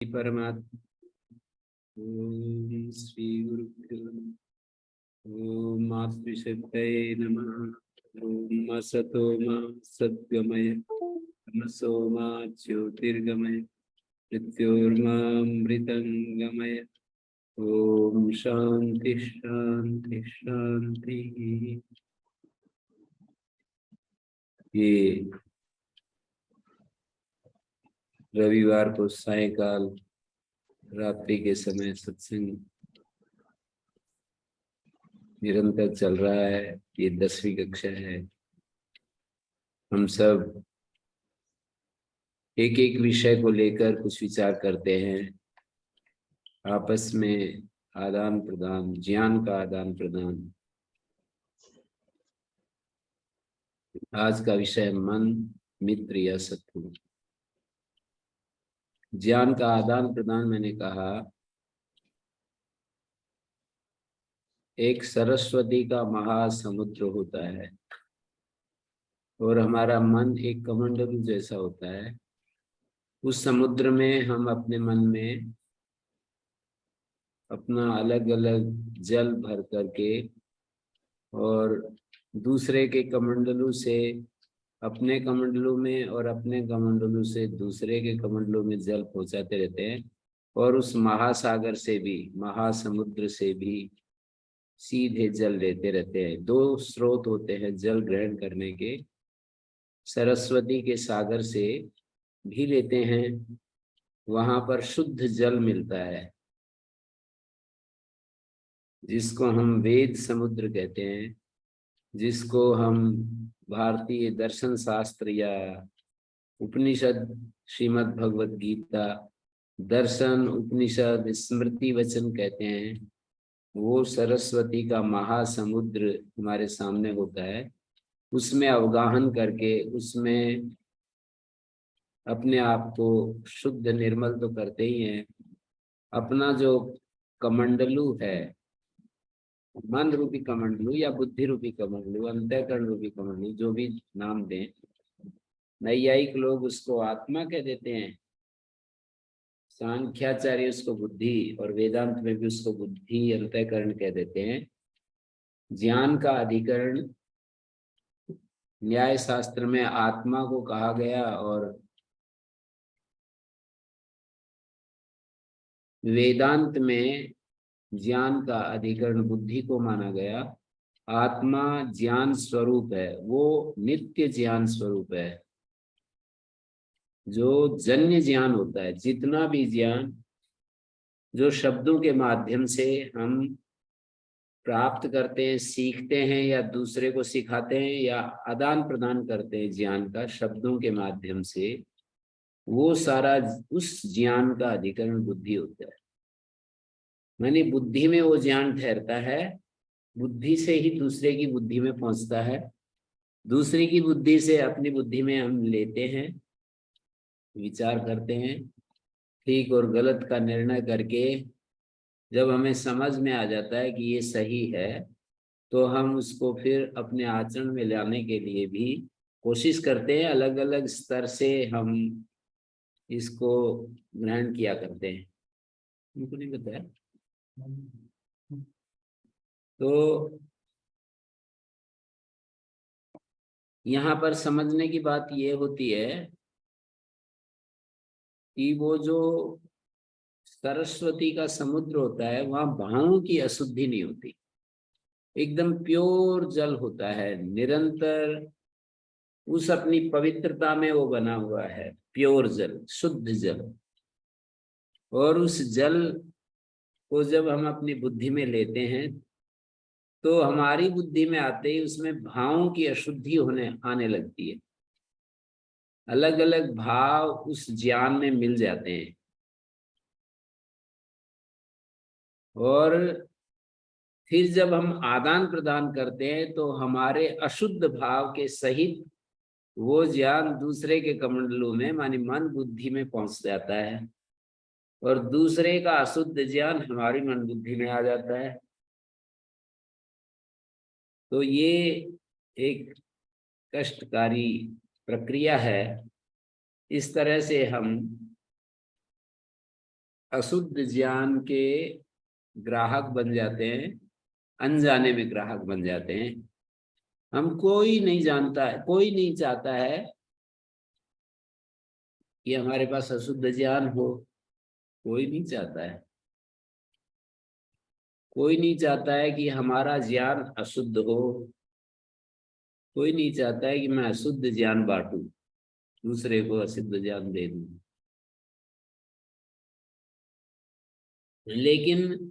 परमात्मा। ओम श्री गुरुभ्यो नमः। ओम मातृशक्तये नमः। ओम असतो मा सद्गमय तमसो मा ज्योतिर्गमय मृत्योर्मामृतंगमय। ओम शांति शांति शांति। ये रविवार को सायंकाल रात्रि के समय सत्संग निरंतर चल रहा है। ये 10वीं कक्षा है। हम सब एक एक विषय को लेकर कुछ विचार करते हैं, आपस में आदान प्रदान, ज्ञान का आदान प्रदान। आज का विषय मन, मित्र या शत्रु। ज्ञान का आदान प्रदान मैंने कहा एक सरस्वती का महासमुद्र होता है और हमारा मन एक कमंडलू जैसा होता है। उस समुद्र में हम अपने मन में अपना अलग अलग जल भर करके और दूसरे के कमंडलू से अपने कमंडलू में और अपने कमंडलू से दूसरे के कमंडलू में जल पहुंचाते रहते हैं। और उस महासागर से भी, महासमुद्र से भी सीधे जल लेते रहते हैं। दो स्रोत होते हैं जल ग्रहण करने के। सरस्वती के सागर से भी लेते हैं, वहां पर शुद्ध जल मिलता है जिसको हम वेद समुद्र कहते हैं, जिसको हम भारतीय दर्शन शास्त्र या उपनिषद, श्रीमद् भगवत गीता, दर्शन, उपनिषद, स्मृति वचन कहते हैं। वो सरस्वती का महासमुद्र हमारे सामने होता है। उसमें अवगाहन करके उसमें अपने आप को शुद्ध निर्मल तो करते ही हैं। अपना जो कमंडलू है, मन रूपी कमंडलू या बुद्धि रूपी कमंडलू, अंतःकरण रूपी कमंडलू, जो भी नाम दें, नैयायिक लोग उसको आत्मा कह देते हैं, सांख्याचार्य उसको बुद्धि, और वेदांत में भी उसको बुद्धि अंतःकरण कह देते हैं। ज्ञान का अधिकरण न्याय शास्त्र में आत्मा को कहा गया और वेदांत में ज्ञान का अधिकरण बुद्धि को माना गया। आत्मा ज्ञान स्वरूप है, वो नित्य ज्ञान स्वरूप है। जो जन्य ज्ञान होता है, जितना भी ज्ञान जो शब्दों के माध्यम से हम प्राप्त करते हैं, सीखते हैं या दूसरे को सिखाते हैं या आदान प्रदान करते हैं ज्ञान का शब्दों के माध्यम से, वो सारा उस ज्ञान का अधिकरण बुद्धि होता है। मानी बुद्धि में वो ज्ञान ठहरता है, बुद्धि से ही दूसरे की बुद्धि में पहुंचता है, दूसरे की बुद्धि से अपनी बुद्धि में हम लेते हैं, विचार करते हैं, ठीक और गलत का निर्णय करके जब हमें समझ में आ जाता है कि ये सही है, तो हम उसको फिर अपने आचरण में लाने के लिए भी कोशिश करते हैं। अलग अलग स्तर से हम इसको ग्रहण किया करते हैं। उनको नहीं बताया तो यहाँ पर समझने की बात ये होती है कि वो जो सरस्वती का समुद्र होता है, वहां भावों की अशुद्धि नहीं होती, एकदम प्योर जल होता है, निरंतर उस अपनी पवित्रता में वो बना हुआ है, प्योर जल, शुद्ध जल। और उस जल को जब हम अपनी बुद्धि में लेते हैं तो हमारी बुद्धि में आते ही उसमें भावों की अशुद्धि होने आने लगती है। अलग अलग भाव उस ज्ञान में मिल जाते हैं और फिर जब हम आदान प्रदान करते हैं तो हमारे अशुद्ध भाव के सहित वो ज्ञान दूसरे के कमंडलों में, मानी मन बुद्धि में पहुंच जाता है और दूसरे का अशुद्ध ज्ञान हमारी मन बुद्धि में आ जाता है। तो ये एक कष्टकारी प्रक्रिया है। इस तरह से हम अशुद्ध ज्ञान के ग्राहक बन जाते हैं, अनजाने में ग्राहक बन जाते हैं। हम कोई नहीं जानता है, कोई नहीं चाहता है कि हमारे पास अशुद्ध ज्ञान हो, कोई नहीं चाहता है। कोई नहीं चाहता है कि हमारा ज्ञान अशुद्ध हो, कोई नहीं चाहता है कि मैं अशुद्ध ज्ञान बांटूं, दूसरे को अशुद्ध ज्ञान दे दूं। लेकिन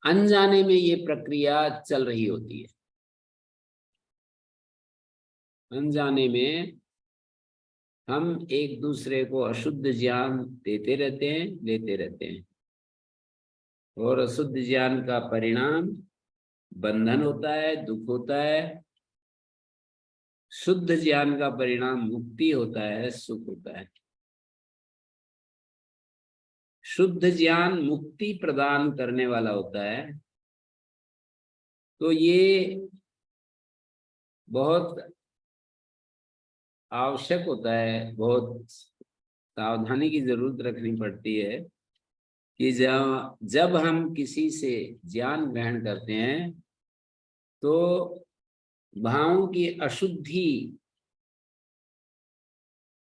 अनजाने में ये प्रक्रिया चल रही होती है। अनजाने में हम एक दूसरे को अशुद्ध ज्ञान देते रहते हैं, लेते रहते हैं, और अशुद्ध ज्ञान का परिणाम बंधन होता है, दुख होता है। शुद्ध ज्ञान का परिणाम मुक्ति होता है, सुख होता है। शुद्ध ज्ञान मुक्ति प्रदान करने वाला होता है। तो ये बहुत आवश्यक होता है, बहुत सावधानी की जरूरत रखनी पड़ती है कि जब हम किसी से ज्ञान ग्रहण करते हैं तो भावों की अशुद्धि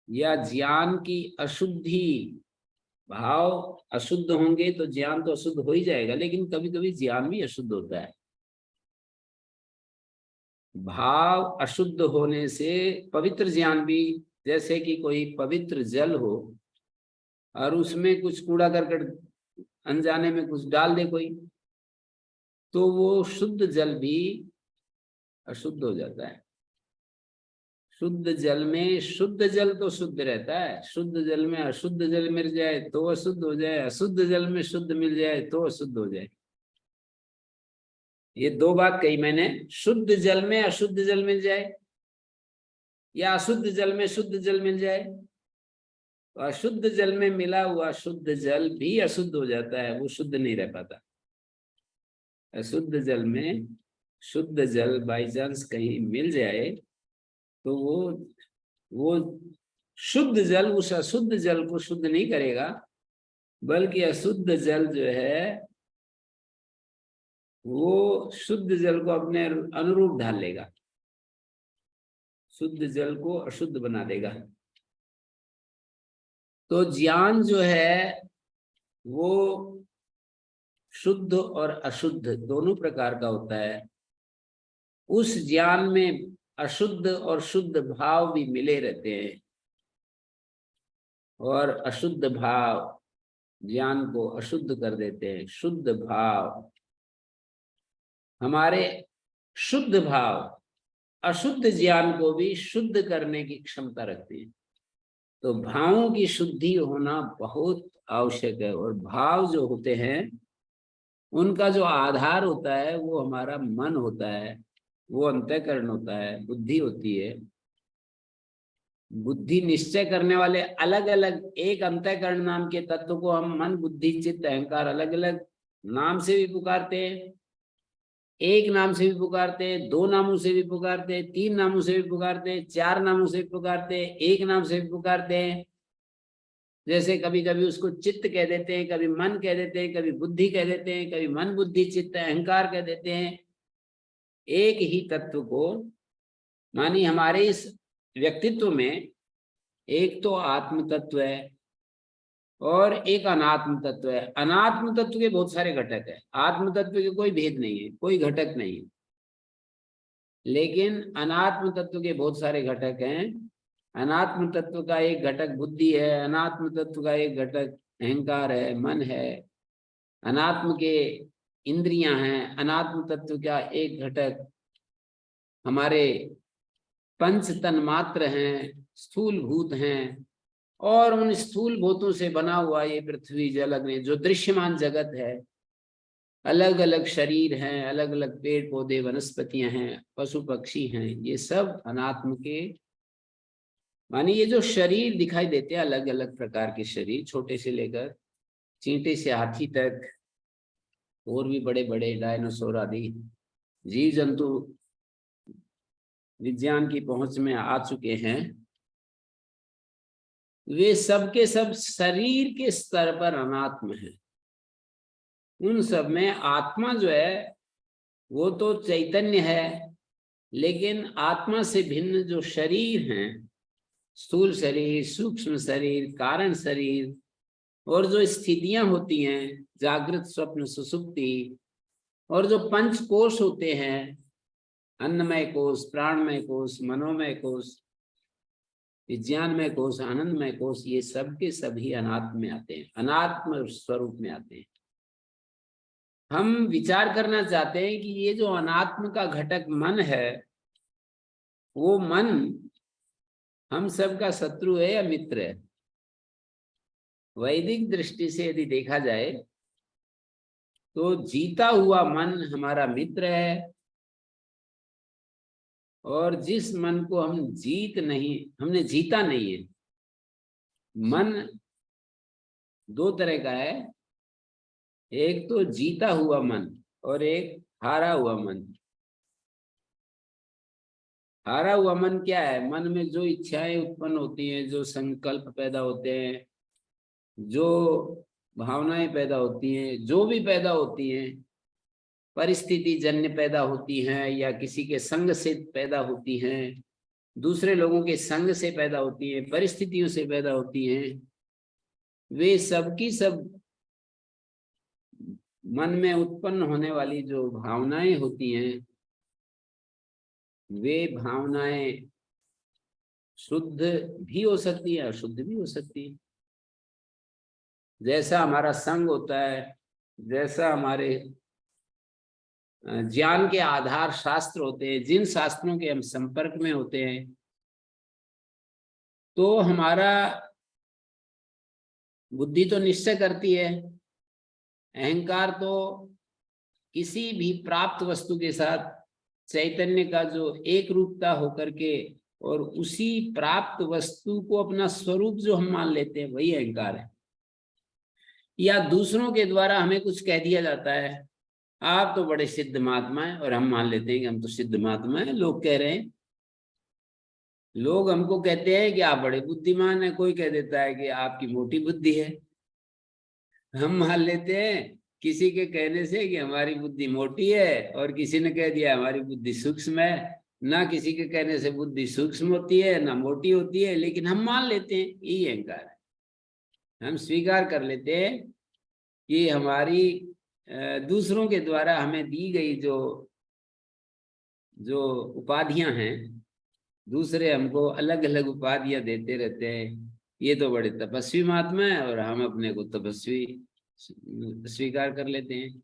या ज्ञान की अशुद्धि, भाव अशुद्ध होंगे तो ज्ञान तो अशुद्ध हो ही जाएगा, लेकिन कभी कभी ज्ञान भी अशुद्ध होता है। भाव अशुद्ध होने से पवित्र ज्ञान भी, जैसे कि कोई पवित्र जल हो और उसमें कुछ कूड़ा करकट अनजाने में कुछ डाल दे कोई, तो वो शुद्ध जल भी अशुद्ध हो जाता है। शुद्ध जल में, शुद्ध जल तो शुद्ध रहता है, शुद्ध जल में अशुद्ध जल मिल जाए तो अशुद्ध हो जाए, अशुद्ध जल में शुद्ध मिल जाए तो अशुद्ध हो जाए। ये दो बात कही मैंने, शुद्ध जल में अशुद्ध जल मिल जाए या अशुद्ध जल में शुद्ध जल मिल जाए। तो अशुद्ध जल में मिला हुआ शुद्ध जल भी अशुद्ध हो जाता है, वो शुद्ध नहीं रह पाता। अशुद्ध जल में शुद्ध जल बाई चांस कहीं मिल जाए तो वो शुद्ध जल उस अशुद्ध जल को शुद्ध नहीं करेगा, बल्कि अशुद्ध जल जो है वो शुद्ध जल को अपने अनुरूप ढाल लेगा, शुद्ध जल को अशुद्ध बना देगा। तो ज्ञान जो है वो शुद्ध और अशुद्ध दोनों प्रकार का होता है। उस ज्ञान में अशुद्ध और शुद्ध भाव भी मिले रहते हैं, और अशुद्ध भाव ज्ञान को अशुद्ध कर देते हैं। शुद्ध भाव, हमारे शुद्ध भाव अशुद्ध ज्ञान को भी शुद्ध करने की क्षमता रखते हैं। तो भावों की शुद्धि होना बहुत आवश्यक है, और भाव जो होते हैं उनका जो आधार होता है वो हमारा मन होता है, वो अंतःकरण होता है, बुद्धि होती है। बुद्धि निश्चय करने वाले अलग अलग, एक अंतःकरण नाम के तत्व को हम मन बुद्धि चित्त अहंकार अलग अलग नाम से भी पुकारते हैं, एक नाम से भी पुकारते हैं, दो नामों से भी पुकारते हैं, तीन नामों से भी पुकारते हैं, चार नामों से भी पुकारते हैं, एक नाम से भी पुकारते हैं। जैसे कभी कभी उसको चित्त कह देते हैं, कभी मन कह देते हैं, कभी बुद्धि कह देते हैं, कभी मन बुद्धि चित्त अहंकार कह देते हैं। एक ही तत्व को, मानी हमारे इस व्यक्तित्व में एक तो आत्म तत्व है और एक अनात्म तत्व है। अनात्म तत्व के बहुत सारे घटक है, आत्म तत्व के कोई भेद नहीं है, कोई घटक नहीं है, लेकिन अनात्म तत्व के बहुत सारे घटक हैं। अनात्म तत्व का एक घटक बुद्धि है, अनात्म तत्व का एक घटक अहंकार है, मन है, अनात्म के इंद्रियां हैं, अनात्म तत्व का एक घटक हमारे पंच तन्मात्र हैं, स्थूल भूत हैं, और उन स्थूल भूतों से बना हुआ ये पृथ्वी जल अग्नि जो दृश्यमान जगत है। अलग अलग शरीर हैं, अलग अलग पेड़ पौधे वनस्पतियां हैं, पशु पक्षी हैं, ये सब अनात्म के, मानी ये जो शरीर दिखाई देते हैं अलग अलग प्रकार के शरीर, छोटे से लेकर चींटे से हाथी तक, और भी बड़े बड़े डायनासोर आदि जीव जंतु विज्ञान की पहुंच में आ चुके हैं। वे सब के सब शरीर के स्तर पर अनात्म है। उन सब में आत्मा जो है वो तो चैतन्य है, लेकिन आत्मा से भिन्न जो शरीर हैं, स्थूल शरीर, सूक्ष्म शरीर, कारण शरीर, और जो स्थितियां होती हैं, जागृत, स्वप्न, सुषुप्ति, और जो पंच कोश होते हैं, अन्नमय कोश, प्राणमय कोश, मनोमय कोश, विज्ञानमय कोश, आनंदमय कोश, ये सब के सभी अनात्म में आते हैं, अनात्म स्वरूप में आते हैं। हम विचार करना चाहते हैं कि ये जो अनात्म का घटक मन है, वो मन हम सब का शत्रु है या मित्र है? वैदिक दृष्टि से यदि देखा जाए तो जीता हुआ मन हमारा मित्र है, और जिस मन को हमने जीता नहीं है। मन दो तरह का है, एक तो जीता हुआ मन और एक हारा हुआ मन। हारा हुआ मन क्या है? मन में जो इच्छाएं उत्पन्न होती हैं, जो संकल्प पैदा होते हैं, जो भावनाएं पैदा होती हैं, जो भी पैदा होती हैं, परिस्थिति जन्य पैदा होती हैं या किसी के संग से पैदा होती हैं, दूसरे लोगों के संग से पैदा होती हैं, परिस्थितियों से पैदा होती हैं, वे सब की सब मन में उत्पन्न होने वाली जो भावनाएं होती हैं, वे भावनाएं शुद्ध भी हो सकती है, अशुद्ध भी हो सकती है। जैसा हमारा संग होता है, जैसा हमारे ज्ञान के आधार शास्त्र होते हैं, जिन शास्त्रों के हम संपर्क में होते हैं, तो हमारा बुद्धि तो निश्चय करती है। अहंकार तो किसी भी प्राप्त वस्तु के साथ चैतन्य का जो एक रूपता होकर के और उसी प्राप्त वस्तु को अपना स्वरूप जो हम मान लेते हैं, वही अहंकार है। या दूसरों के द्वारा हमें कुछ कह दिया जाता है, आप तो बड़े सिद्ध महात्मा हैं, और हम मान लेते हैं कि हम तो सिद्ध महात्मा हैं। लोग कह रहे हैं, लोग हमको कहते हैं कि आप बड़े बुद्धिमान हैं, कोई कह देता है कि आपकी मोटी बुद्धि है। हम मान लेते हैं किसी के कहने से कि हमारी बुद्धि मोटी है, और किसी ने कह दिया हमारी बुद्धि सूक्ष्म है। ना किसी के कहने से बुद्धि सूक्ष्म होती है ना मोटी होती है, लेकिन हम मान लेते हैं, यही अहंकार है। हम स्वीकार कर लेते हैं कि हमारी दूसरों के द्वारा हमें दी गई जो उपाधियां हैं, दूसरे हमको अलग अलग उपाधियां देते रहते हैं। ये तो बड़े तपस्वी महात्मा है, और हम अपने को तपस्वी स्वीकार कर लेते हैं।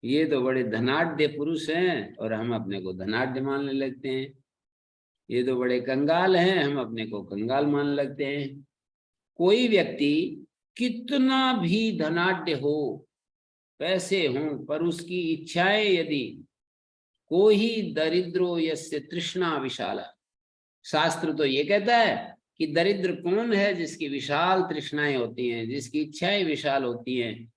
ये तो बड़े धनाढ्य पुरुष हैं, और हम अपने को धनाढ्य मानने लगते हैं। ये तो बड़े कंगाल हैं, हम अपने को कंगाल मान लगते हैं। कोई व्यक्ति कितना भी धनाढ्य हो, पैसे हों, पर उसकी इच्छाएं यदि कोई दरिद्रो यस्य तृष्णा विशाला, शास्त्र तो ये कहता है कि दरिद्र कौन है? जिसकी विशाल तृष्णाएं होती हैं, जिसकी इच्छाएं विशाल होती हैं।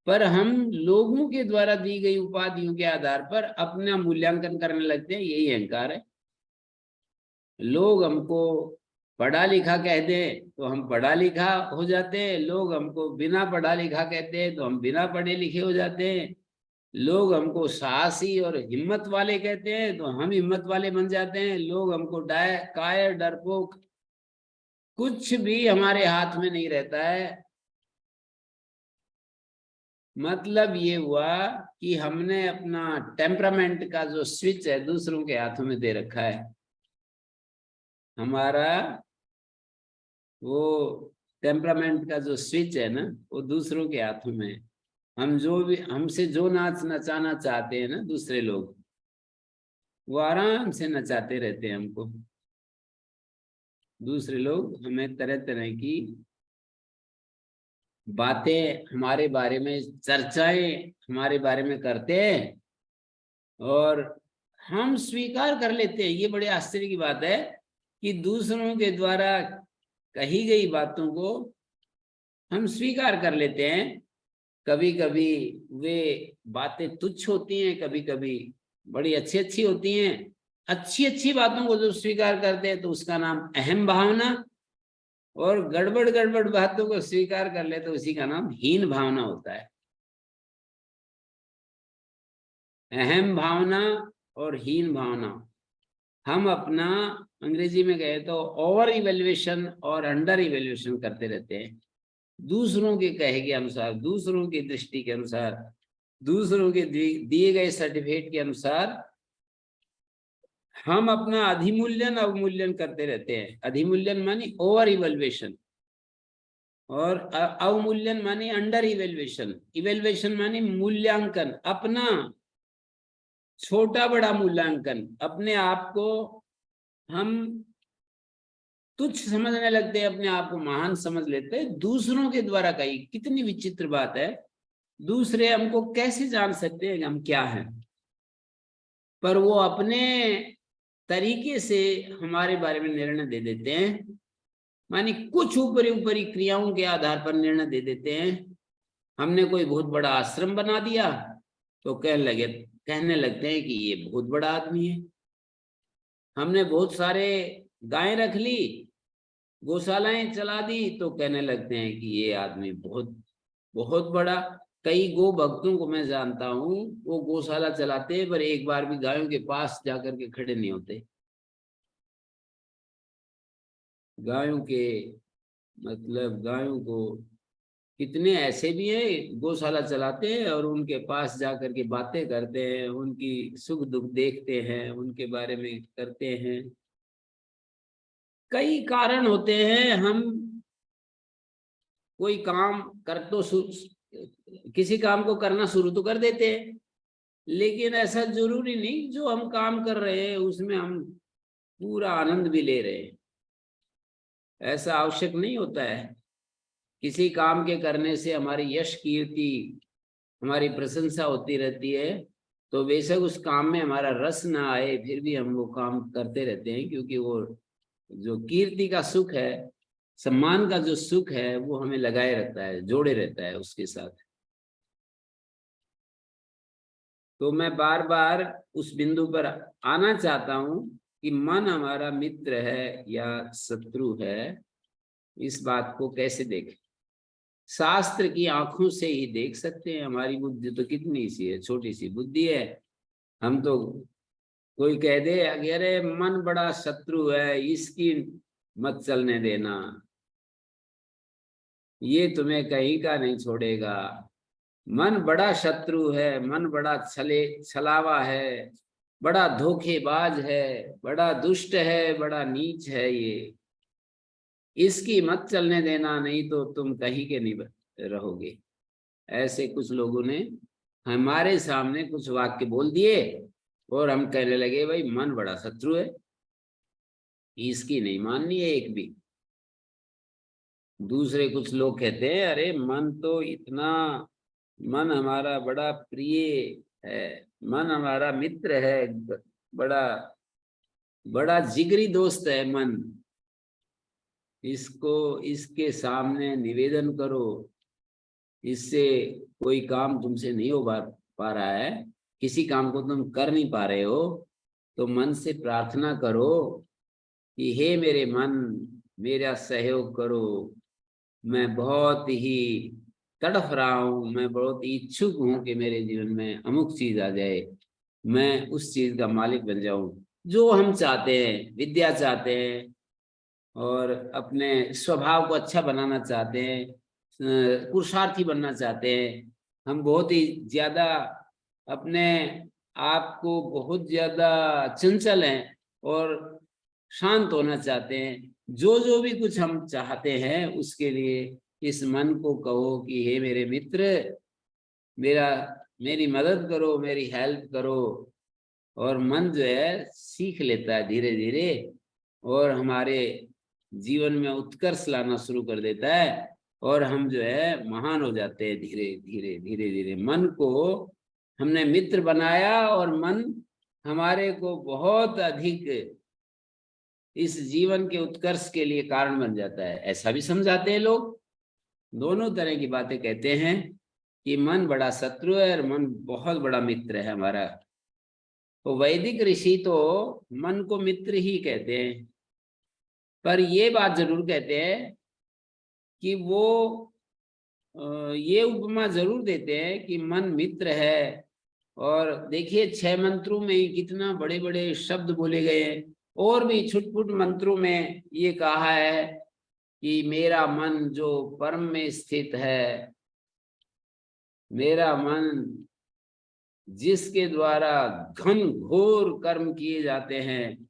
पर हम लोगों के द्वारा दी गई उपाधियों के आधार पर अपना मूल्यांकन करने लगते हैं, यही अहंकार है। लोग हमको पढ़ा लिखा कह दें तो हम पढ़ा लिखा हो जाते हैं, लोग हमको बिना पढ़ा लिखा कहते हैं तो हम बिना पढ़े लिखे हो जाते हैं, लोग हमको साहसी और हिम्मत वाले कहते हैं तो हम हिम्मत वाले बन जाते हैं, लोग हमको कायर, डरपोक, कुछ भी हमारे हाथ में नहीं रहता है। मतलब ये हुआ कि हमने अपना टेम्परामेंट का जो स्विच है दूसरों के हाथों में दे रखा है। हमारा वो टेम्परामेंट का जो स्विच है ना, वो दूसरों के हाथों में है। हम जो भी हमसे जो नाच नचाना चाहते हैं ना दूसरे लोग, वो आराम से नचाते रहते हैं हमको। दूसरे लोग हमें तरह तरह की बातें हमारे बारे में, चर्चाएं हमारे बारे में करते हैं, और हम स्वीकार कर लेते हैं। ये बड़े आश्चर्य की बात है कि दूसरों के द्वारा कही गई बातों को हम स्वीकार कर लेते हैं। कभी कभी वे बातें तुच्छ होती हैं, कभी कभी बड़ी अच्छी अच्छी होती हैं। अच्छी अच्छी बातों को जो स्वीकार करते हैं तो उसका नाम अहम भावना, और गड़बड़ गड़बड़ बातों को स्वीकार कर ले तो उसी का नाम हीन भावना होता है। अहम भावना और हीन भावना, हम अपना अंग्रेजी में कहे तो ओवर इवेल्युएशन और अंडर इवेल्युएशन करते रहते हैं। दूसरों के कहे के अनुसार, दूसरों की दृष्टि के अनुसार, दूसरों के दिए गए सर्टिफिकेट के अनुसार हम अपना अधिमूल्यन अवमूल्यन करते रहते हैं। अधिमूल्यन मानी ओवर इवेल्युएशन और अवमूल्यन मानी अंडर इवेल्युएशन। इवेल्युएशन मानी मूल्यांकन, अपना छोटा बड़ा मूल्यांकन। अपने आप को हम तुच्छ समझने लगते हैं, अपने आप को महान समझ लेते हैं दूसरों के द्वारा कही। कितनी विचित्र बात है, दूसरे हमको कैसे जान सकते हैं कि हम क्या हैं, पर वो अपने तरीके से हमारे बारे में निर्णय दे देते हैं। मानी कुछ ऊपरी ऊपरी क्रियाओं के आधार पर निर्णय दे देते हैं। हमने कोई बहुत बड़ा आश्रम बना दिया तो कहने लगते हैं कि ये बहुत बड़ा आदमी है। हमने बहुत सारे गायें रख ली, गौशालाएं चला दी तो कहने लगते हैं कि ये आदमी बहुत बहुत बड़ा। कई गो भक्तों को मैं जानता हूँ, वो गौशाला चलाते हैं पर एक बार भी गायों के पास जाकर के खड़े नहीं होते। गायों के मतलब गायों को, कितने ऐसे भी हैं गौशाला चलाते हैं और उनके पास जाकर के बातें करते हैं, उनकी सुख दुख देखते हैं, उनके बारे में करते हैं। कई कारण होते हैं। हम कोई काम कर तो किसी काम को करना शुरू तो कर देते हैं, लेकिन ऐसा जरूरी नहीं जो हम काम कर रहे हैं उसमें हम पूरा आनंद भी ले रहे हैं। ऐसा आवश्यक नहीं होता है। किसी काम के करने से हमारी यश कीर्ति, हमारी प्रशंसा होती रहती है, तो बेशक उस काम में हमारा रस ना आए फिर भी हम वो काम करते रहते हैं, क्योंकि वो जो कीर्ति का सुख है, सम्मान का जो सुख है, वो हमें लगाए रहता है, जोड़े रहता है उसके साथ। तो मैं बार बार उस बिंदु पर आना चाहता हूं कि मन हमारा मित्र है या शत्रु है, इस बात को कैसे देखें। शास्त्र की आंखों से ही देख सकते हैं। हमारी बुद्धि तो कितनी सी है, छोटी सी बुद्धि है। हम तो कोई कह दे अरे मन बड़ा शत्रु है, इसकी मत चलने देना, ये तुम्हें कहीं का नहीं छोड़ेगा। मन बड़ा शत्रु है, मन बड़ा छलावा है, बड़ा धोखेबाज है, बड़ा दुष्ट है, बड़ा नीच है, ये इसकी मत चलने देना, नहीं तो तुम कहीं के नहीं रहोगे। ऐसे कुछ लोगों ने हमारे सामने कुछ वाक्य बोल दिए और हम कहने लगे भाई मन बड़ा शत्रु है, इसकी नहीं माननी है एक भी। दूसरे कुछ लोग कहते हैं अरे मन तो इतना, मन हमारा बड़ा प्रिय है, मन हमारा मित्र है, बड़ा बड़ा जिगरी दोस्त है मन, इसको इसके सामने निवेदन करो, इससे कोई काम तुमसे नहीं हो पा रहा है, किसी काम को तुम कर नहीं पा रहे हो, तो मन से प्रार्थना करो कि हे मेरे मन, मेरा सहयोग करो, मैं बहुत ही तड़फ रहा हूँ, मैं बहुत इच्छुक हूँ कि मेरे जीवन में अमुक चीज आ जाए, मैं उस चीज का मालिक बन जाऊं जो हम चाहते हैं। विद्या चाहते हैं और अपने स्वभाव को अच्छा बनाना चाहते हैं, पुरुषार्थी बनना चाहते हैं। हम बहुत ही ज्यादा अपने आप को बहुत ज्यादा चंचल हैं और शांत होना चाहते हैं। जो जो भी कुछ हम चाहते हैं उसके लिए इस मन को कहो कि हे मेरे मित्र, मेरा मेरी मदद करो, मेरी हेल्प करो। और मन जो है सीख लेता है धीरे धीरे और हमारे जीवन में उत्कर्ष लाना शुरू कर देता है और हम जो है महान हो जाते हैं धीरे धीरे धीरे धीरे। मन को हमने मित्र बनाया और मन हमारे को बहुत अधिक इस जीवन के उत्कर्ष के लिए कारण बन जाता है, ऐसा भी समझाते हैं लोग। दोनों तरह की बातें कहते हैं कि मन बड़ा शत्रु है और मन बहुत बड़ा मित्र है हमारा। तो वैदिक ऋषि तो मन को मित्र ही कहते हैं, पर ये बात जरूर कहते हैं कि वो ये उपमा जरूर देते हैं कि मन मित्र है। और देखिए 6 मंत्रों में ही कितना बड़े बड़े शब्द बोले गए हैं। और भी छुटपुट मंत्रों में ये कहा है कि मेरा मन जो परम में स्थित है, मेरा मन जिसके द्वारा घन घोर कर्म किए जाते हैं,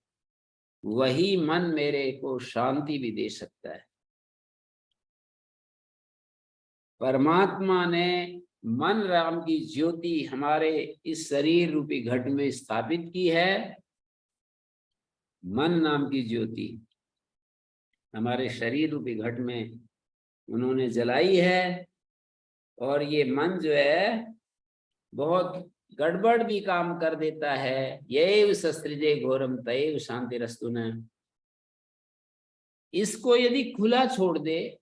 वही मन मेरे को शांति भी दे सकता है। परमात्मा ने मन राम की ज्योति हमारे इस शरीर रूपी घट में स्थापित की है। मन नाम की ज्योति हमारे शरीर रूपी घट में उन्होंने जलाई है। और ये मन जो है बहुत गड़बड़ भी काम कर देता है। यैव शस्त्रिजे घोरम तैव शांतिरस्तु न। इसको यदि खुला छोड़ दे,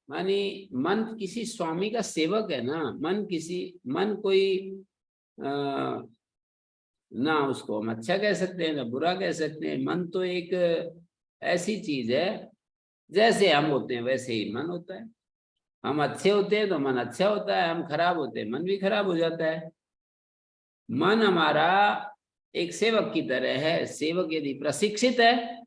मानी मन किसी स्वामी का सेवक है ना, मन कोई ना उसको हम अच्छा कह सकते हैं ना बुरा कह सकते हैं। मन तो एक ऐसी चीज है, जैसे हम होते हैं वैसे ही मन होता है। हम अच्छे होते हैं तो मन अच्छा होता है, हम खराब होते हैं मन भी खराब हो जाता है। मन हमारा एक सेवक की तरह है। सेवक यदि प्रशिक्षित है,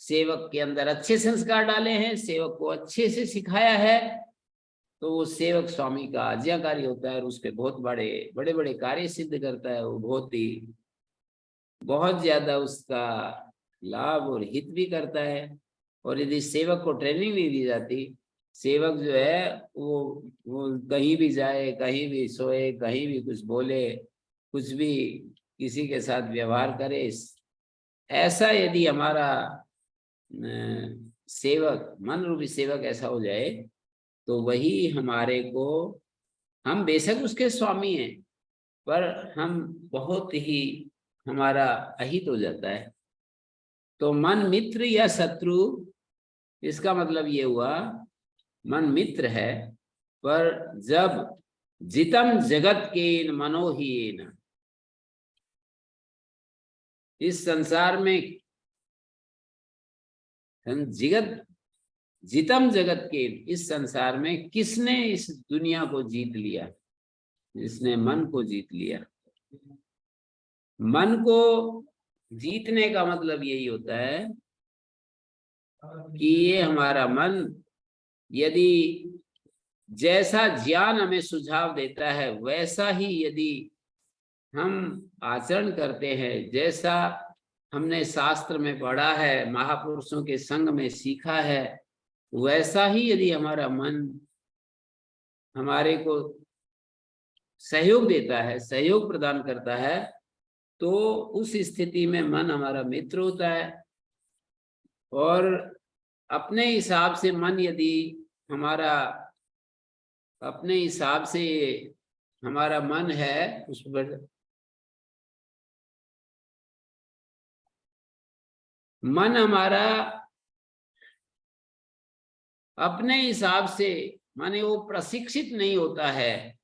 सेवक के अंदर अच्छे संस्कार डाले हैं, सेवक को अच्छे से सिखाया है, तो वो सेवक स्वामी का आज्ञाकारी होता है और उसके बहुत बड़े बड़े बड़े कार्य सिद्ध करता है। वो बहुत ज्यादा उसका लाभ और हित भी करता है। और यदि सेवक को ट्रेनिंग नहीं दी जाती, सेवक जो है वो कहीं भी जाए, कहीं भी सोए, कहीं भी कुछ बोले, कुछ भी किसी के साथ व्यवहार करे, ऐसा यदि हमारा सेवक मन रूपी सेवक ऐसा हो जाए, तो वही हमारे को, हम बेशक उसके स्वामी हैं पर हम बहुत ही हमारा अहित हो जाता है। तो मन मित्र या शत्रु, इसका मतलब ये हुआ मन मित्र है, पर जब जितम जगत के मनोहीन, इस संसार में जितम जगत के, इस संसार में किसने इस दुनिया को जीत लिया? जिसने मन को जीत लिया। मन को जीतने का मतलब यही होता है कि ये हमारा मन यदि जैसा ज्ञान हमें सुझाव देता है वैसा ही यदि हम आचरण करते हैं, जैसा हमने शास्त्र में पढ़ा है, महापुरुषों के संग में सीखा है, वैसा ही यदि हमारा मन हमारे को सहयोग देता है, सहयोग प्रदान करता है, तो उस स्थिति में मन हमारा मित्र होता है। और अपने हिसाब से मन यदि हमारा, अपने हिसाब से हमारा मन है, उस पर मन हमारा अपने हिसाब से, माने वो प्रशिक्षित नहीं होता है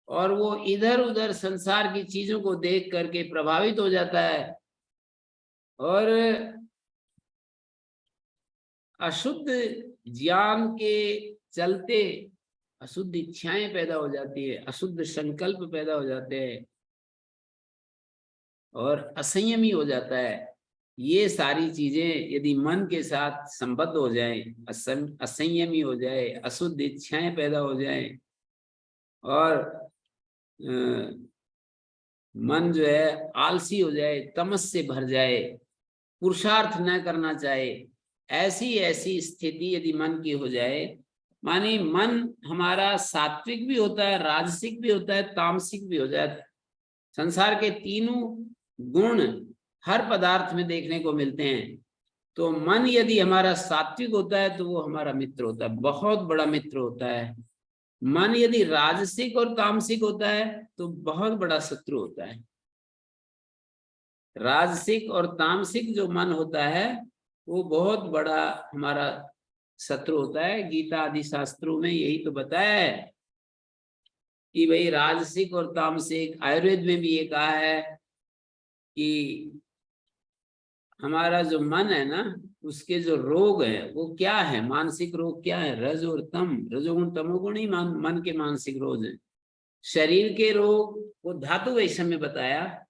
और वो इधर उधर संसार की चीजों को देख करके प्रभावित हो जाता है और अशुद्ध ज्ञान के चलते अशुद्ध इच्छाएं पैदा हो जाती है, अशुद्ध संकल्प पैदा हो जाते हैं और असंयमी हो जाता है। ये सारी चीजें यदि मन के साथ संबद्ध हो जाए, असंयमी हो जाए, अशुद्ध इच्छाएं पैदा हो जाए और मन जो है आलसी हो जाए, तमस से भर जाए, पुरुषार्थ न करना चाहे, ऐसी ऐसी स्थिति यदि मन की हो जाए, माने मन हमारा सात्विक भी होता है, राजसिक भी होता है, तामसिक भी हो जाता है। संसार के तीनों गुण हर पदार्थ में देखने को मिलते हैं। तो मन यदि हमारा सात्विक होता है तो वो हमारा मित्र होता है, बहुत बड़ा मित्र होता है। मन यदि राजसिक और तामसिक होता है तो बहुत बड़ा शत्रु होता है। राजसिक और तामसिक जो मन होता है वो बहुत बड़ा हमारा शत्रु होता है। गीता आदि शास्त्रों में यही तो बताया है कि भाई राजसिक और तामसिक, आयुर्वेद में भी ये कहा है कि हमारा जो मन है ना, उसके जो रोग है वो क्या है, मानसिक रोग क्या है, रज और तम, रजोगुण तमोगुण ही मन के मानसिक रोग है। शरीर के रोग वो धातु वैषम्य में बताया,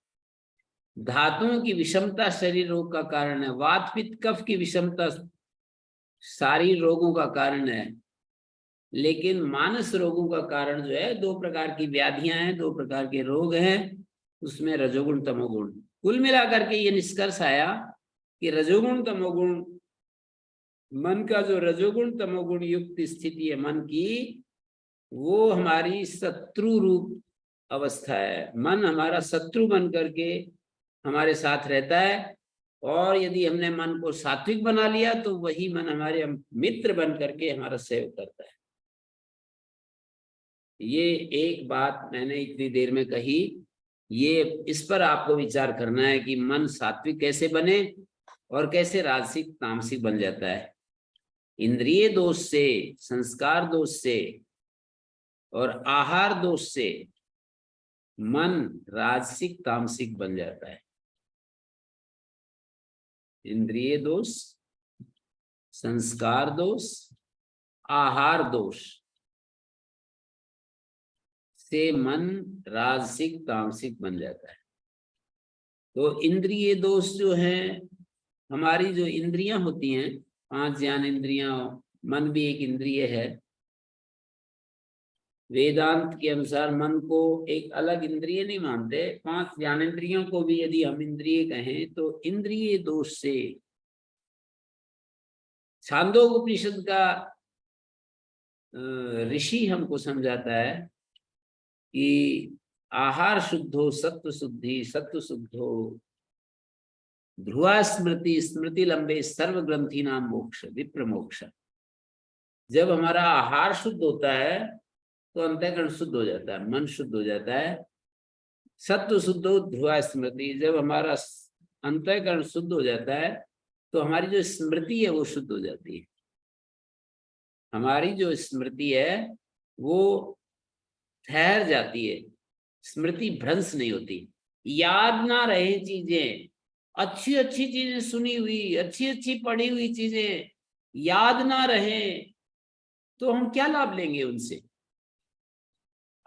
धातुओं की विषमता शरीर रोग का कारण है, वात पित्त कफ की विषमता सारी रोगों का कारण है। लेकिन मानस रोगों का कारण जो है, दो प्रकार की व्याधियां हैं, दो प्रकार के रोग हैं, उसमें रजोगुण तमोगुण। कुल मिलाकर के ये निष्कर्ष आया कि रजोगुण तमोगुण, मन का जो रजोगुण तमोगुण युक्त स्थिति है मन की, वो हमारी शत्रु रूप अवस्था है। मन हमारा शत्रु बन करके हमारे साथ रहता है, और यदि हमने मन को सात्विक बना लिया तो वही मन हमारे मित्र बन करके हमारा सहयोग करता है। ये एक बात मैंने इतनी देर में कही, ये इस पर आपको विचार करना है कि मन सात्विक कैसे बने और कैसे राजसिक तामसिक बन जाता है। इंद्रिय दोष से, संस्कार दोष से और आहार दोष से मन राजसिक तामसिक बन जाता है। इंद्रिय दोष, संस्कार दोष, आहार दोष से मन राजसिक तामसिक बन जाता है। तो इंद्रिय दोष जो है, हमारी जो इंद्रियां होती हैं, 5 ज्ञान इंद्रियां, मन भी एक इंद्रिय है। वेदांत के अनुसार मन को एक अलग इंद्रिय नहीं मानते, 5 ज्ञानेंद्रियों को भी यदि हम इंद्रिय कहें तो इंद्रिय दोष से, छांदोग्योपनिषद का ऋषि हमको समझाता है कि आहार शुद्धो सत्व शुद्धि, सत्व शुद्धो ध्रुवा स्मृति, स्मृति लंबे सर्व ग्रंथि नाम मोक्ष, विप्र मोक्ष। जब हमारा आहार शुद्ध होता है तो अंतःकरण शुद्ध हो जाता है, मन शुद्ध हो जाता है। सत्व शुद्ध हो ध्रुवा स्मृति, जब हमारा अंतःकरण शुद्ध हो जाता है तो हमारी जो स्मृति है वो शुद्ध हो जाती है। हमारी जो स्मृति है वो ठहर जाती है, स्मृति भ्रंश नहीं होती। याद ना रहे चीजें, अच्छी अच्छी चीजें सुनी हुई, अच्छी अच्छी पढ़ी हुई चीजें याद ना रहे तो हम क्या लाभ लेंगे उनसे।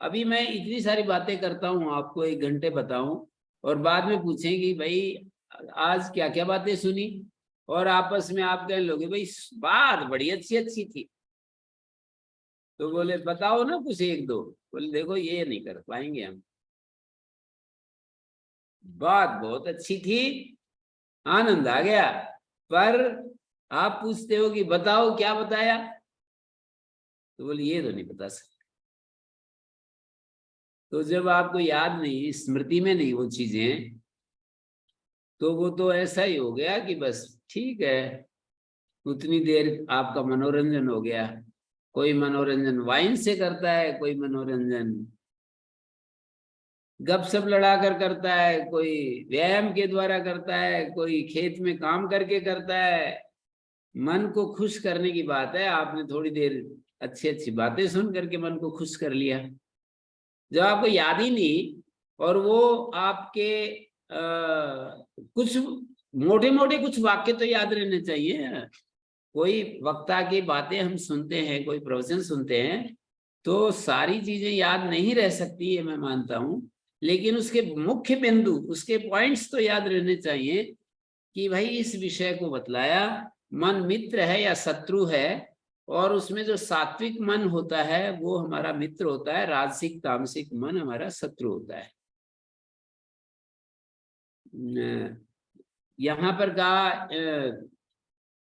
अभी मैं इतनी सारी बातें करता हूँ, आपको 1 घंटे बताऊं, और बाद में पूछेंगे भाई आज क्या क्या बातें सुनी, और आपस में आप कहने लोगे भाई बात बड़ी अच्छी अच्छी थी। तो बोले बताओ ना कुछ 1-2। बोले देखो ये नहीं कर पाएंगे हम, बात बहुत अच्छी थी, आनंद आ गया, पर आप पूछते हो कि बताओ क्या बताया, तो बोले ये तो नहीं बता सकते। तो जब आपको याद नहीं, स्मृति में नहीं वो चीजें, तो वो तो ऐसा ही हो गया कि बस ठीक है, उतनी देर आपका मनोरंजन हो गया। कोई मनोरंजन वाइन से करता है, कोई मनोरंजन गपशप लड़ा कर करता है, कोई व्यायाम के द्वारा करता है, कोई खेत में काम करके करता है। मन को खुश करने की बात है, आपने थोड़ी देर अच्छी अच्छी बातें सुन करके मन को खुश कर लिया। जब आपको याद ही नहीं, और वो आपके कुछ मोटे मोटे कुछ वाक्य तो याद रहने चाहिए। कोई वक्ता की बातें हम सुनते हैं, कोई प्रवचन सुनते हैं, तो सारी चीजें याद नहीं रह सकती है, मैं मानता हूं, लेकिन उसके मुख्य बिंदु, उसके पॉइंट्स तो याद रहने चाहिए कि भाई इस विषय को बतलाया, मन मित्र है या शत्रु है, और उसमें जो सात्विक मन होता है वो हमारा मित्र होता है, राजसिक तामसिक मन हमारा शत्रु होता है। यहाँ पर कहा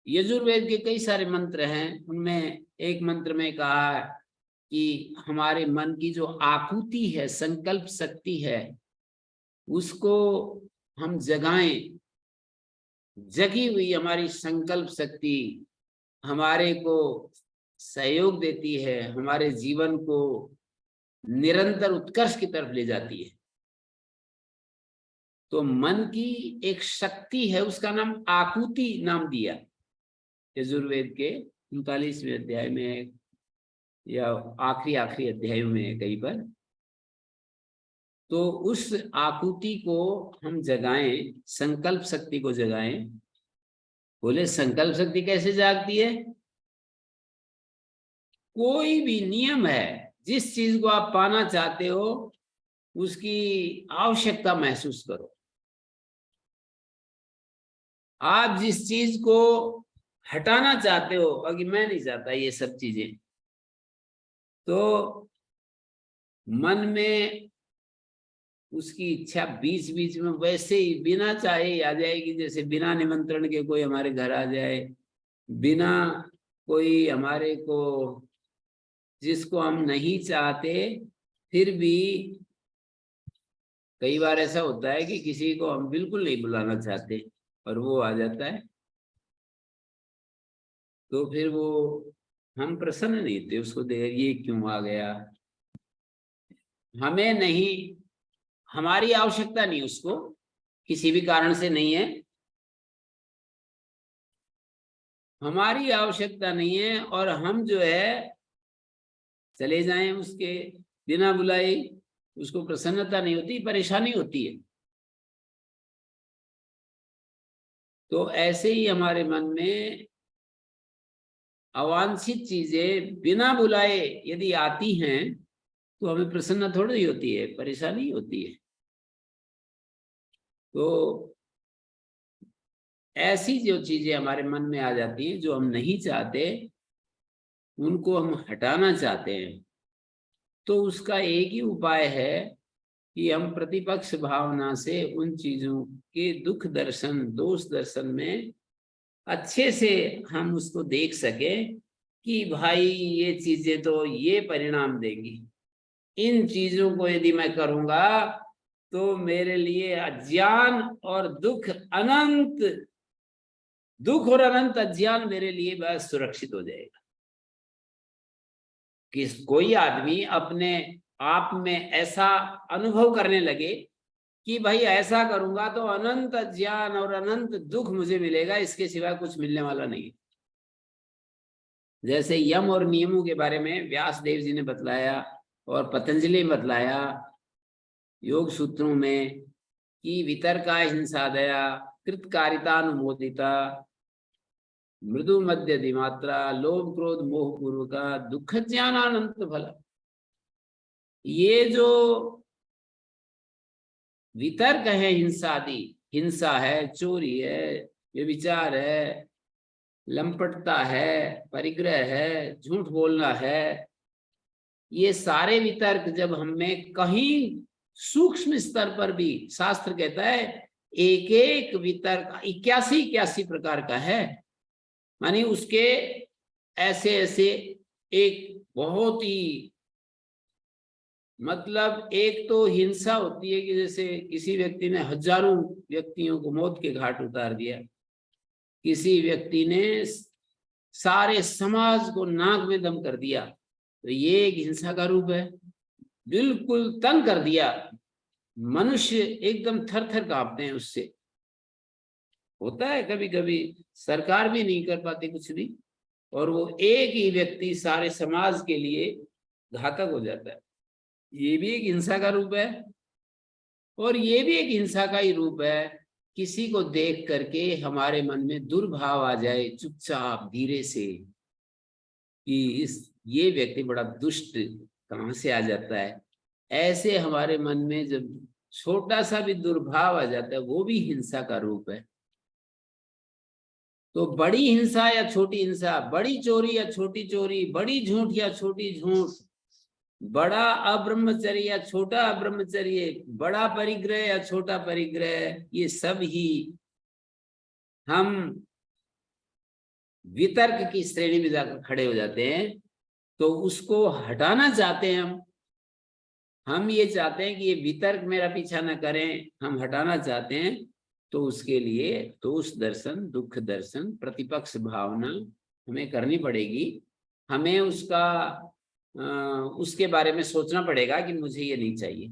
यजुर्वेद के कई सारे मंत्र हैं, उनमें एक मंत्र में कहा कि हमारे मन की जो आकुति है, संकल्प शक्ति है, उसको हम जगाएं। जगी हुई हमारी संकल्प शक्ति हमारे को सहयोग देती है, हमारे जीवन को निरंतर उत्कर्ष की तरफ ले जाती है। तो मन की एक शक्ति है, उसका नाम आकुति नाम दिया यजुर्वेद के 39वें अध्याय में, या आखिरी अध्यायों में कहीं पर। तो उस आकुति को हम जगाएं, संकल्प शक्ति को जगाएं। बोले संकल्प शक्ति कैसे जागती है? कोई भी नियम है, जिस चीज को आप पाना चाहते हो उसकी आवश्यकता महसूस करो। आप जिस चीज को हटाना चाहते हो, अगर मैं नहीं चाहता ये सब चीजें, तो मन में उसकी इच्छा बीच बीच में वैसे ही बिना चाहे आ जाएगी, जैसे बिना निमंत्रण के कोई हमारे घर आ जाए, बिना कोई हमारे को, जिसको हम नहीं चाहते फिर भी कई बार ऐसा होता है कि किसी को हम बिल्कुल नहीं बुलाना चाहते और वो आ जाता है, तो फिर वो हम प्रसन्न नहीं थे उसको देख, ये क्यों आ गया। हमें नहीं, हमारी आवश्यकता नहीं, उसको किसी भी कारण से नहीं है, हमारी आवश्यकता नहीं है, और हम जो है चले जाएं उसके बिना बुलाए, उसको प्रसन्नता नहीं होती, परेशानी होती है। तो ऐसे ही हमारे मन में अवांछित चीजें बिना बुलाए यदि आती हैं तो हमें प्रसन्नता थोड़ी होती है, परेशानी होती है। तो ऐसी जो चीजें हमारे मन में आ जाती हैं जो हम नहीं चाहते, उनको हम हटाना चाहते हैं, तो उसका एक ही उपाय है कि हम प्रतिपक्ष भावना से उन चीजों के दुख दर्शन, दोष दर्शन में अच्छे से हम उसको देख सके कि भाई ये चीजें तो ये परिणाम देंगी, इन चीजों को यदि मैं करूंगा तो मेरे लिए अज्ञान और दुख, अनंत दुख और अनंत अज्ञान मेरे लिए बस सुरक्षित हो जाएगा। कि कोई आदमी अपने आप में ऐसा अनुभव करने लगे कि भाई ऐसा करूंगा तो अनंत ज्ञान और अनंत दुख मुझे मिलेगा, इसके सिवा कुछ मिलने वाला नहीं। जैसे यम और नियमों के बारे में व्यास देव जी ने बतलाया और पतंजलि ने बतलाया योग सूत्रों में कि वितर्का हिंसा दया कृतकारितानुमोदिता मृदु मध्य दिमात्रा लोभ क्रोध मोह पूर्वका दुख ज्ञान अनंत फल। ये जो वितर्क है, हिंसादि, हिंसा है, चोरी है, व्यभिचार है, लंपटता है, परिग्रह है, झूठ बोलना है, ये सारे वितर्क जब हमें कहीं सूक्ष्म स्तर पर भी, शास्त्र कहता है एक एक वितर्क 81 प्रकार का है, मानी उसके ऐसे ऐसे एक बहुत ही, मतलब एक तो हिंसा होती है कि जैसे किसी व्यक्ति ने हजारों व्यक्तियों को मौत के घाट उतार दिया, किसी व्यक्ति ने सारे समाज को नाक में दम कर दिया, तो ये एक हिंसा का रूप है। बिल्कुल तंग कर दिया, मनुष्य एकदम थर थर कांपते हैं उससे। होता है कभी कभी, सरकार भी नहीं कर पाती कुछ भी, और वो एक ही व्यक्ति सारे समाज के लिए घातक हो जाता है। ये भी एक हिंसा का रूप है। और ये भी एक हिंसा का ही रूप है, किसी को देख करके हमारे मन में दुर्भाव आ जाए चुपचाप धीरे से कि ये व्यक्ति बड़ा दुष्ट कहां से आ जाता है, ऐसे हमारे मन में जब छोटा सा भी दुर्भाव आ जाता है, वो भी हिंसा का रूप है। तो बड़ी हिंसा या छोटी हिंसा, बड़ी चोरी या छोटी चोरी, बड़ी झूठ या छोटी झूठ, बड़ा अब्रह्मचर्य या छोटा अब्रह्मचर्य, बड़ा परिग्रह या छोटा परिग्रह, ये सब ही हम वितर्क की श्रेणी में जाकर खड़े हो जाते हैं। तो उसको हटाना चाहते हैं हम ये चाहते हैं कि ये वितर्क मेरा पीछा न करें, हम हटाना चाहते हैं। तो उसके लिए दोष दर्शन, दुख दर्शन, प्रतिपक्ष भावना हमें करनी पड़ेगी। हमें उसके बारे में सोचना पड़ेगा कि मुझे ये नहीं चाहिए।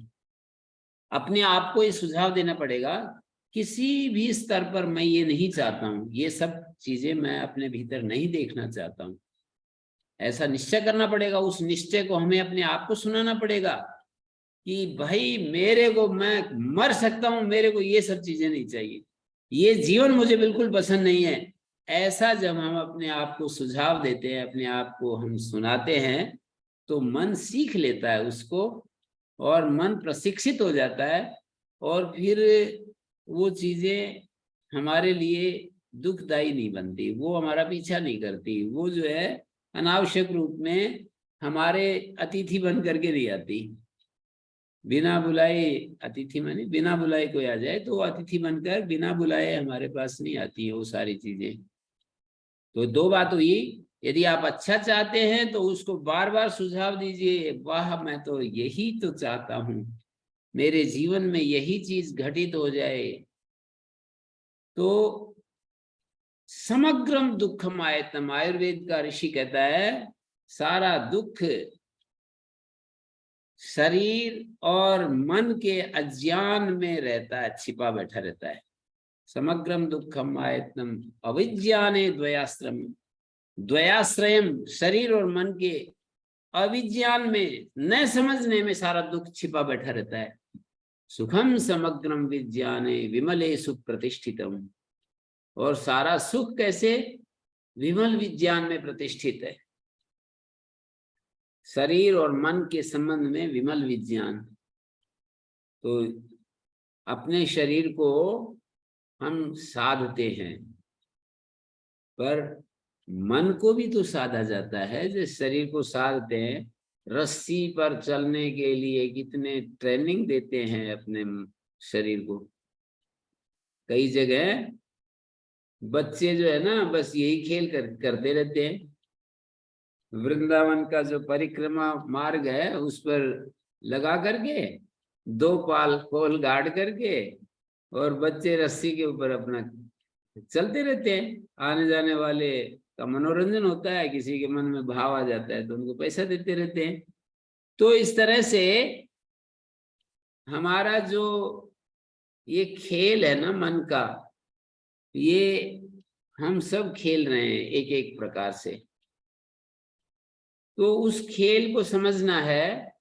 अपने आप को ये सुझाव देना पड़ेगा, किसी भी स्तर पर मैं ये नहीं चाहता हूँ, ये सब चीजें मैं अपने भीतर नहीं देखना चाहता हूँ। ऐसा निश्चय करना पड़ेगा। उस निश्चय को हमें अपने आप को सुनाना पड़ेगा कि भाई मेरे को, मैं मर सकता हूं, मेरे को ये सब चीजें नहीं चाहिए, ये जीवन मुझे बिल्कुल पसंद नहीं है, ऐसा जब हम अपने आप को सुझाव देते हैं, अपने आप को हम सुनाते हैं, तो मन सीख लेता है उसको, और मन प्रशिक्षित हो जाता है, और फिर वो चीजें हमारे लिए दुखदाई नहीं बनती, वो हमारा पीछा नहीं करती, वो जो है अनावश्यक रूप में हमारे अतिथि बन करके नहीं आती। बिना बुलाए अतिथि माने बिना बुलाए कोई आ जाए तो अतिथि बनकर बिना बुलाए हमारे पास नहीं आती है वो सारी चीजें। तो दो बात हुई, यदि आप अच्छा चाहते हैं तो उसको बार बार सुझाव दीजिए, वाह मैं तो यही तो चाहता हूं, मेरे जीवन में यही चीज घटित हो जाए। तो समग्रम दुखम आयतम, आयुर्वेद का ऋषि कहता है सारा दुख शरीर और मन के अज्ञान में रहता है, छिपा बैठा रहता है। समग्रम दुखम आयतनम अविज्ञाने द्वयाश्रम, द्वयाश्रयम शरीर और मन के अविज्ञान में, न समझने में सारा दुख छिपा बैठा रहता है। सुखम समग्रम विज्ञाने विमले सुख प्रतिष्ठितम, और सारा सुख कैसे, विमल विज्ञान में प्रतिष्ठित है। शरीर और मन के संबंध में विमल विज्ञान। तो अपने शरीर को हम साधते हैं, पर मन को भी तो साधा जाता है। जो शरीर को साधते हैं, रस्सी पर चलने के लिए कितने ट्रेनिंग देते हैं अपने शरीर को। कई जगह बच्चे जो है ना बस यही खेल करते रहते हैं। वृंदावन का जो परिक्रमा मार्ग है उस पर लगा करके दो पाल खोल गाड़ करके, और बच्चे रस्सी के ऊपर अपना चलते रहते हैं। आने जाने वाले का मनोरंजन होता है, किसी के मन में भाव आ जाता है तो उनको पैसा देते रहते हैं। तो इस तरह से हमारा जो ये खेल है ना मन का, ये हम सब खेल रहे हैं एक एक प्रकार से। तो उस खेल को समझना है।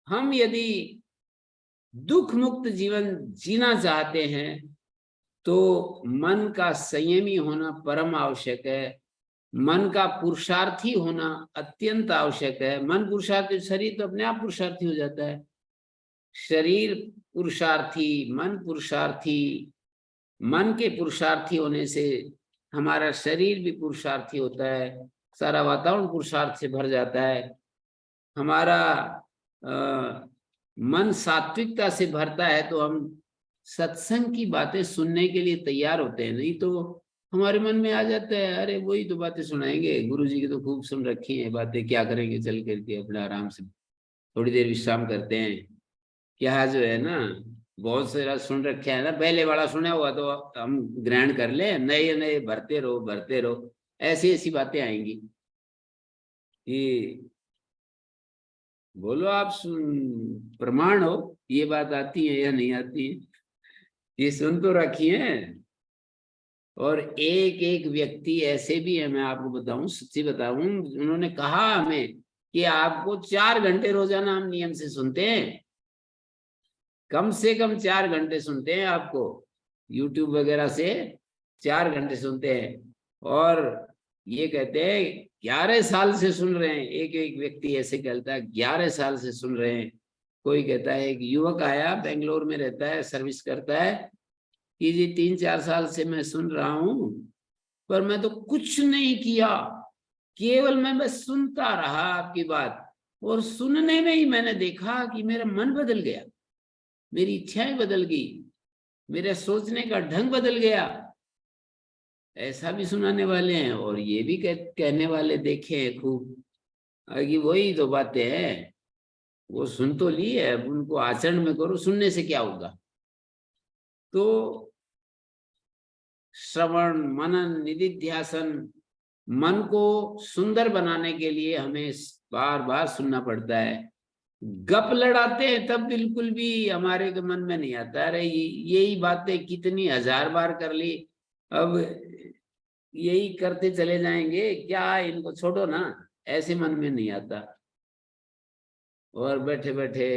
हम यदि दुख मुक्त जीवन जीना चाहते हैं तो मन का संयमी होना परम आवश्यक है, मन का पुरुषार्थी होना अत्यंत आवश्यक है। मन पुरुषार्थी, शरीर तो अपने आप पुरुषार्थी हो जाता है। शरीर पुरुषार्थी, मन पुरुषार्थी, मन के पुरुषार्थी होने से हमारा शरीर भी पुरुषार्थी होता है, सारा वातावरण पुरुषार्थ से भर जाता है। हमारा मन सात्विकता से भरता है तो हम सत्संग की बातें सुनने के लिए तैयार होते हैं। नहीं तो हमारे मन में आ जाता है, अरे वही तो बातें सुनाएंगे, गुरुजी की तो खूब सुन रखी है बातें, क्या करेंगे चल करके अपना आराम से थोड़ी देर विश्राम करते हैं। क्या जो है ना, बहुत सारा सुन रखे है ना, पहले वाला सुना हुआ तो हम ग्रहण कर ले, नए नए भरते रहो भरते रहो, ऐसी ऐसी बातें आएंगी कि बोलो आप प्रमाण हो ये बात आती है या नहीं आती है, ये सुन तो रखी है। और एक एक व्यक्ति ऐसे भी है, मैं आपको बताऊं, सच्ची बताऊं, उन्होंने कहा हमें कि आपको 4 घंटे रोजाना हम नियम से सुनते हैं, कम से कम 4 घंटे सुनते हैं आपको, यूट्यूब वगैरह से 4 घंटे सुनते हैं। और ये कहते हैं 11 साल से सुन रहे हैं, एक एक व्यक्ति ऐसे कहता है 11 साल से सुन रहे हैं। कोई कहता है, एक युवक आया, बेंगलोर में रहता है, सर्विस करता है, कि जी 3-4 साल से मैं सुन रहा हूं, पर मैं तो कुछ नहीं किया, केवल मैं बस सुनता रहा आपकी बात, और सुनने में ही मैंने देखा कि मेरा मन बदल गया, मेरी इच्छाएं बदल गई, मेरे सोचने का ढंग बदल गया। ऐसा भी सुनाने वाले हैं, और ये भी कहने वाले देखे हैं खूब, कि वही तो बातें हैं, वो सुन तो ली है, अब उनको आचरण में करो, सुनने से क्या होगा। तो श्रवण मनन निधिध्यासन, मन को सुंदर बनाने के लिए हमें बार बार सुनना पड़ता है। गप लड़ाते हैं तब बिल्कुल भी हमारे के मन में नहीं आता, अरे यही बातें कितनी 1000 बार कर ली, अब यही करते चले जाएंगे क्या, इनको छोड़ो ना, ऐसे मन में नहीं आता। और बैठे बैठे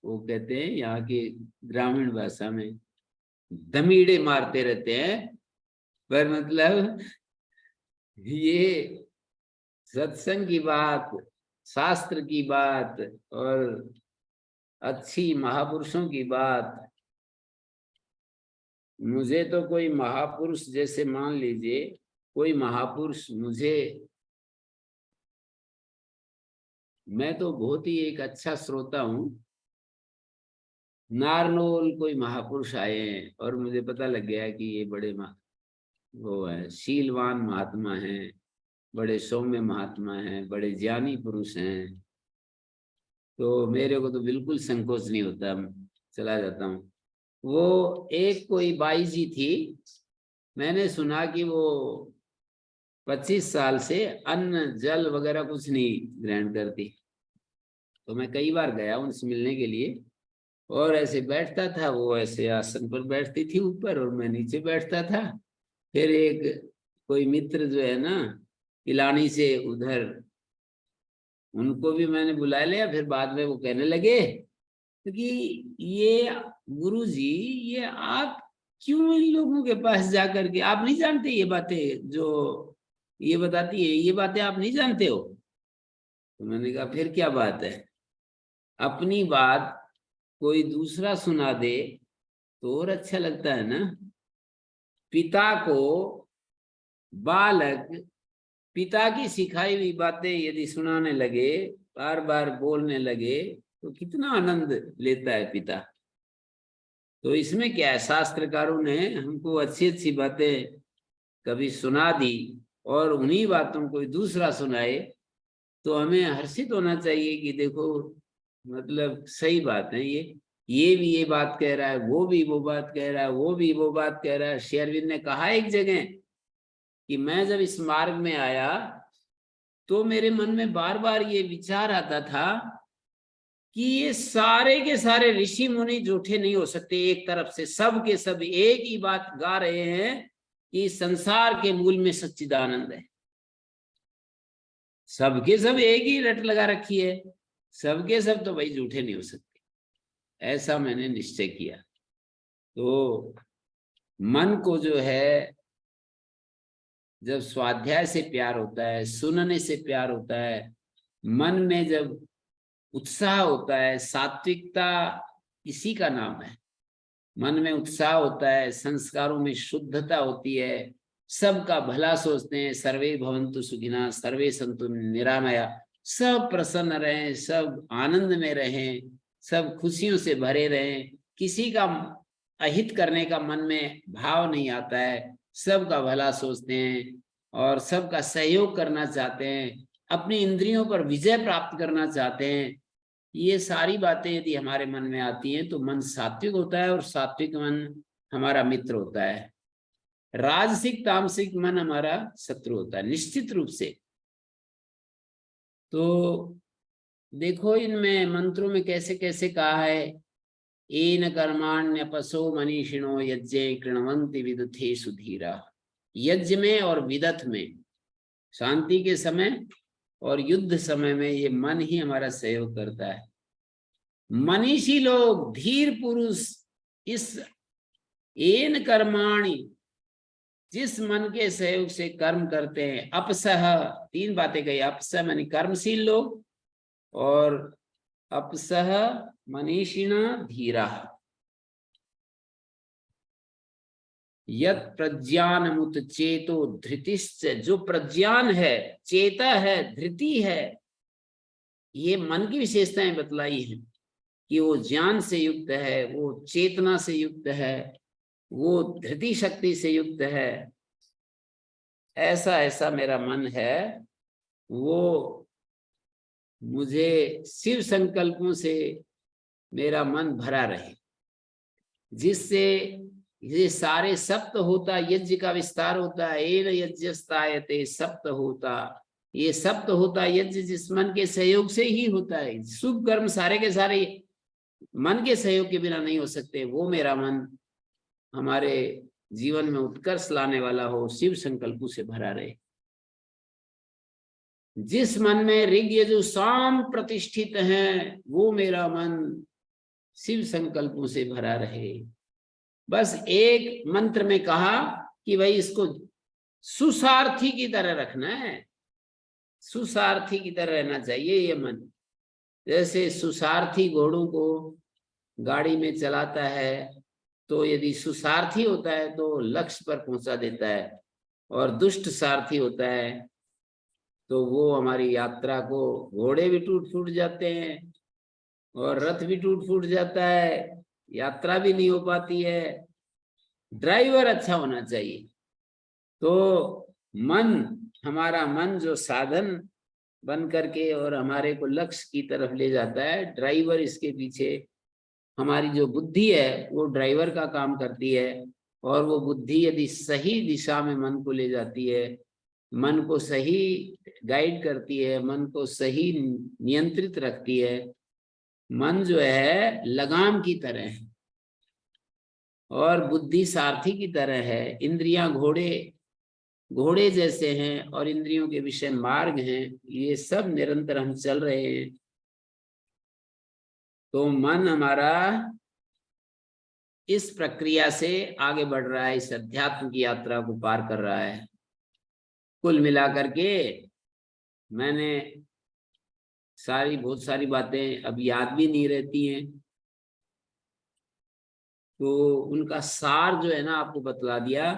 वो कहते हैं यहाँ की ग्रामीण भाषा में धमीड़े मारते रहते हैं। पर मतलब ये सत्संग की बात, शास्त्र की बात और अच्छी महापुरुषों की बात, मुझे तो कोई महापुरुष जैसे मान लीजिए, कोई महापुरुष मुझे, मैं तो बहुत ही एक अच्छा श्रोता हूँ। नारनौल कोई महापुरुष आए हैं और मुझे पता लग गया कि ये बड़े वो है, शीलवान महात्मा हैं, बड़े सौम्य महात्मा हैं, बड़े ज्ञानी पुरुष हैं, तो मेरे को तो बिल्कुल संकोच नहीं होता, चला जाता हूँ। वो एक कोई बाई जी थी, मैंने सुना कि वो 25 साल से अन्न जल वगैरह कुछ नहीं ग्रहण करती। तो मैं कई बार गया उनसे मिलने के लिए, और ऐसे बैठता था, वो ऐसे आसन पर बैठती थी ऊपर और मैं नीचे बैठता था। फिर एक कोई मित्र जो है ना पिलानी से, उधर उनको भी मैंने बुला लिया। फिर बाद में वो कहने लगे कि ये गुरु जी, ये आप क्यों इन लोगों के पास जाकर के, आप नहीं जानते ये बातें जो ये बताती है, ये बातें आप नहीं जानते हो? तो मैंने कहा फिर क्या बात है, अपनी बात कोई दूसरा सुना दे तो और अच्छा लगता है ना। पिता को बालक पिता की सिखाई हुई बातें यदि सुनाने लगे, बार बार बोलने लगे, तो कितना आनंद लेता है पिता। तो इसमें क्या है, शास्त्रकारों ने हमको अच्छी अच्छी बातें कभी सुना दी और उन्हीं बातों को दूसरा सुनाए, तो हमें हर्षित होना चाहिए कि देखो मतलब सही बात है, ये भी ये बात कह रहा है, वो भी वो बात कह रहा है, वो भी वो बात कह रहा है। श्री अरविंद ने कहा एक जगह कि मैं जब इस मार्ग में आया तो मेरे मन में बार बार ये विचार आता था कि ये सारे के सारे ऋषि मुनि झूठे नहीं हो सकते। एक तरफ से सब के सब एक ही बात गा रहे हैं कि संसार के मूल में सच्चिदानंद है। सबके सब एक ही रट लगा रखी है, सबके सब तो भाई झूठे नहीं हो सकते। ऐसा मैंने निश्चय किया। तो मन को जो है जब स्वाध्याय से प्यार होता है, सुनने से प्यार होता है, मन में जब उत्साह होता है, सात्विकता इसी का नाम है। मन में उत्साह होता है, संस्कारों में शुद्धता होती है, सबका भला सोचते हैं, सर्वे भवन्तु सुखिनः सर्वे सन्तु निरामया, सब प्रसन्न रहें, सब आनंद में रहें, सब खुशियों से भरे रहें, किसी का अहित करने का मन में भाव नहीं आता है, सबका भला सोचते हैं और सबका सहयोग करना चाहते हैं, अपनी इंद्रियों पर विजय प्राप्त करना चाहते हैं। ये सारी बातें यदि हमारे मन में आती हैं तो मन सात्विक होता है, और सात्विक मन हमारा मित्र होता है। राजसिक तामसिक मन हमारा शत्रु होता है निश्चित रूप से। तो देखो इनमें मंत्रों में कैसे कैसे कहा है, एन कर्माण्यपसो मनीषिणो यज्ञे कृणवन्ति विदुथे सुधीरा। यज्ञ में और विदथ में, शांति के समय और युद्ध समय में ये मन ही हमारा सहयोग करता है। मनीषी लोग, धीर पुरुष, इस एन कर्माणि, जिस मन के सहयोग से कर्म करते हैं, अपसह, तीन बातें कही, अपसह मानी कर्मशील लोग, और अपसह मनीषिणा धीरा, यत प्रज्ञानमुत चेतो धृतिश्च, जो प्रज्ञान है, चेता है, धृति है, ये मन की विशेषताएं बतलाई हैं कि वो ज्ञान से युक्त है, वो चेतना से युक्त है, वो धृति शक्ति से युक्त है। ऐसा ऐसा मेरा मन है, वो मुझे शिव संकल्पों से मेरा मन भरा रहे, जिससे ये सारे सप्त होता यज्ञ का विस्तार होता है। एन यज्ञस्तायते सप्त होता, ये सप्त होता यज्ञ जिस मन के सहयोग से ही होता है। शुभ कर्म सारे के सारे मन के सहयोग के बिना नहीं हो सकते। वो मेरा मन हमारे जीवन में उत्कर्ष लाने वाला हो, शिव संकल्पों से भरा रहे। जिस मन में ऋग यजु साम प्रतिष्ठित हैं, वो मेरा मन शिव संकल्पों से भरा रहे। बस एक मंत्र में कहा कि भाई इसको सुसारथी की तरह रखना है, सुसारथी की तरह रहना चाहिए ये मन। जैसे सुसारथी घोड़ों को गाड़ी में चलाता है, तो यदि सुसारथी होता है तो लक्ष्य पर पहुंचा देता है, और दुष्ट सारथी होता है तो वो हमारी यात्रा को, घोड़े भी टूट फूट जाते हैं और रथ भी टूट फूट जाता है, यात्रा भी नहीं हो पाती है। ड्राइवर अच्छा होना चाहिए। तो मन, हमारा मन जो साधन बन करके और हमारे को लक्ष्य की तरफ ले जाता है, ड्राइवर इसके पीछे, हमारी जो बुद्धि है वो ड्राइवर का काम करती है। और वो बुद्धि यदि सही दिशा में मन को ले जाती है, मन को सही गाइड करती है, मन को सही नियंत्रित रखती है, मन जो है लगाम की तरह है और बुद्धि सारथी की तरह है। इंद्रियां घोड़े जैसे हैं और इंद्रियों के विषय मार्ग हैं। ये सब निरंतर हम चल रहे हैं। तो मन हमारा इस प्रक्रिया से आगे बढ़ रहा है, इस अध्यात्म की यात्रा को पार कर रहा है। कुल मिलाकर के मैंने बहुत सारी बातें अब याद भी नहीं रहती हैं, तो उनका सार जो है ना आपको बतला दिया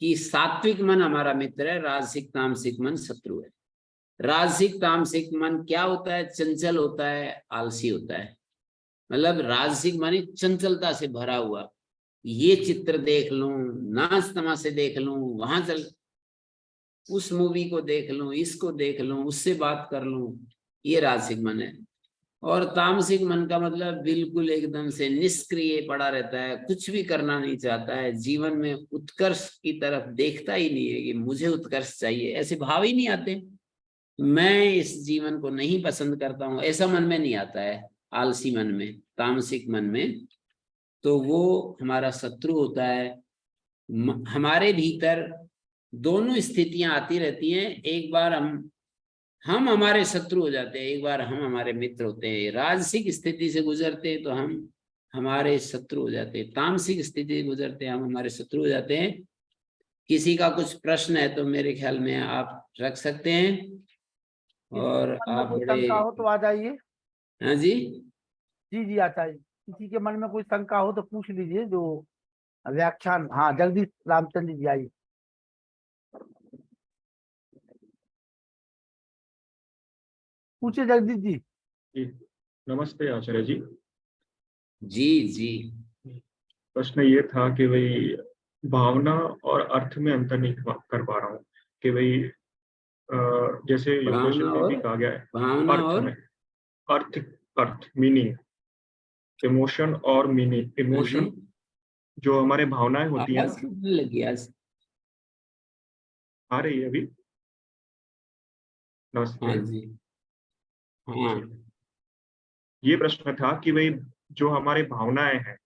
कि सात्विक मन हमारा मित्र है, राजसिक तामसिक मन शत्रु है। राजसिक तामसिक मन क्या होता है? चंचल होता है, आलसी होता है। मतलब राजसिक मानी चंचलता से भरा हुआ, ये चित्र देख लूं, नाच तमाशे देख लूं, वहां चल, उस मूवी को देख लूं, इसको देख लूं, उससे बात कर लूं, ये राजसिक मन है। और तामसिक मन का मतलब बिल्कुल एकदम से निष्क्रिय पड़ा रहता है, कुछ भी करना नहीं चाहता है, जीवन में उत्कर्ष की तरफ देखता ही नहीं है कि मुझे उत्कर्ष चाहिए, ऐसे भाव ही नहीं आते। मैं इस जीवन को नहीं पसंद करता हूं, ऐसा मन में नहीं आता है। आलसी मन में, तामसिक मन में, तो वो हमारा शत्रु होता है। हमारे भीतर दोनों स्थितियां आती रहती हैं। एक बार हम हमारे शत्रु हो जाते हैं, एक बार हम हमारे मित्र होते हैं। राजसिक स्थिति से गुजरते हैं तो हम हमारे शत्रु हो जाते हैं, तामसिक स्थिति से गुजरते हैं हम हमारे शत्रु हो जाते हैं। किसी का कुछ प्रश्न है तो मेरे ख्याल में आप रख सकते हैं। और मन में आप कोई बड़े, शंका हो तो आ जाइए। हाँ जी, जी जी आचार्य, किसी के मन में कोई शंका हो तो पूछ लीजिए। जो व्याख्यान, हाँ जगदीश रामचंद्र जी आइए, पूछिए जगदीश जी। जी नमस्ते आचार्य जी। जी जी। प्रश्न ये था कि भाई भावना और अर्थ में अंतर नहीं कर पा रहा हूँ कि भाई जैसे योगदर्शन में भी कहा गया है भावना अर्थ और में, अर्थ, अर्थ मीनिंग, इमोशन और मीनिंग। हाँ जी, इमोशन जो हमारे भावनाएं होती हैं आवाज ना, कितनी लगी आज? आ रही है अभी? हाँ नमस्ते जी, हाँ जी। ये प्रश्न था कि भाई जो हमारे भावनाएं हैं,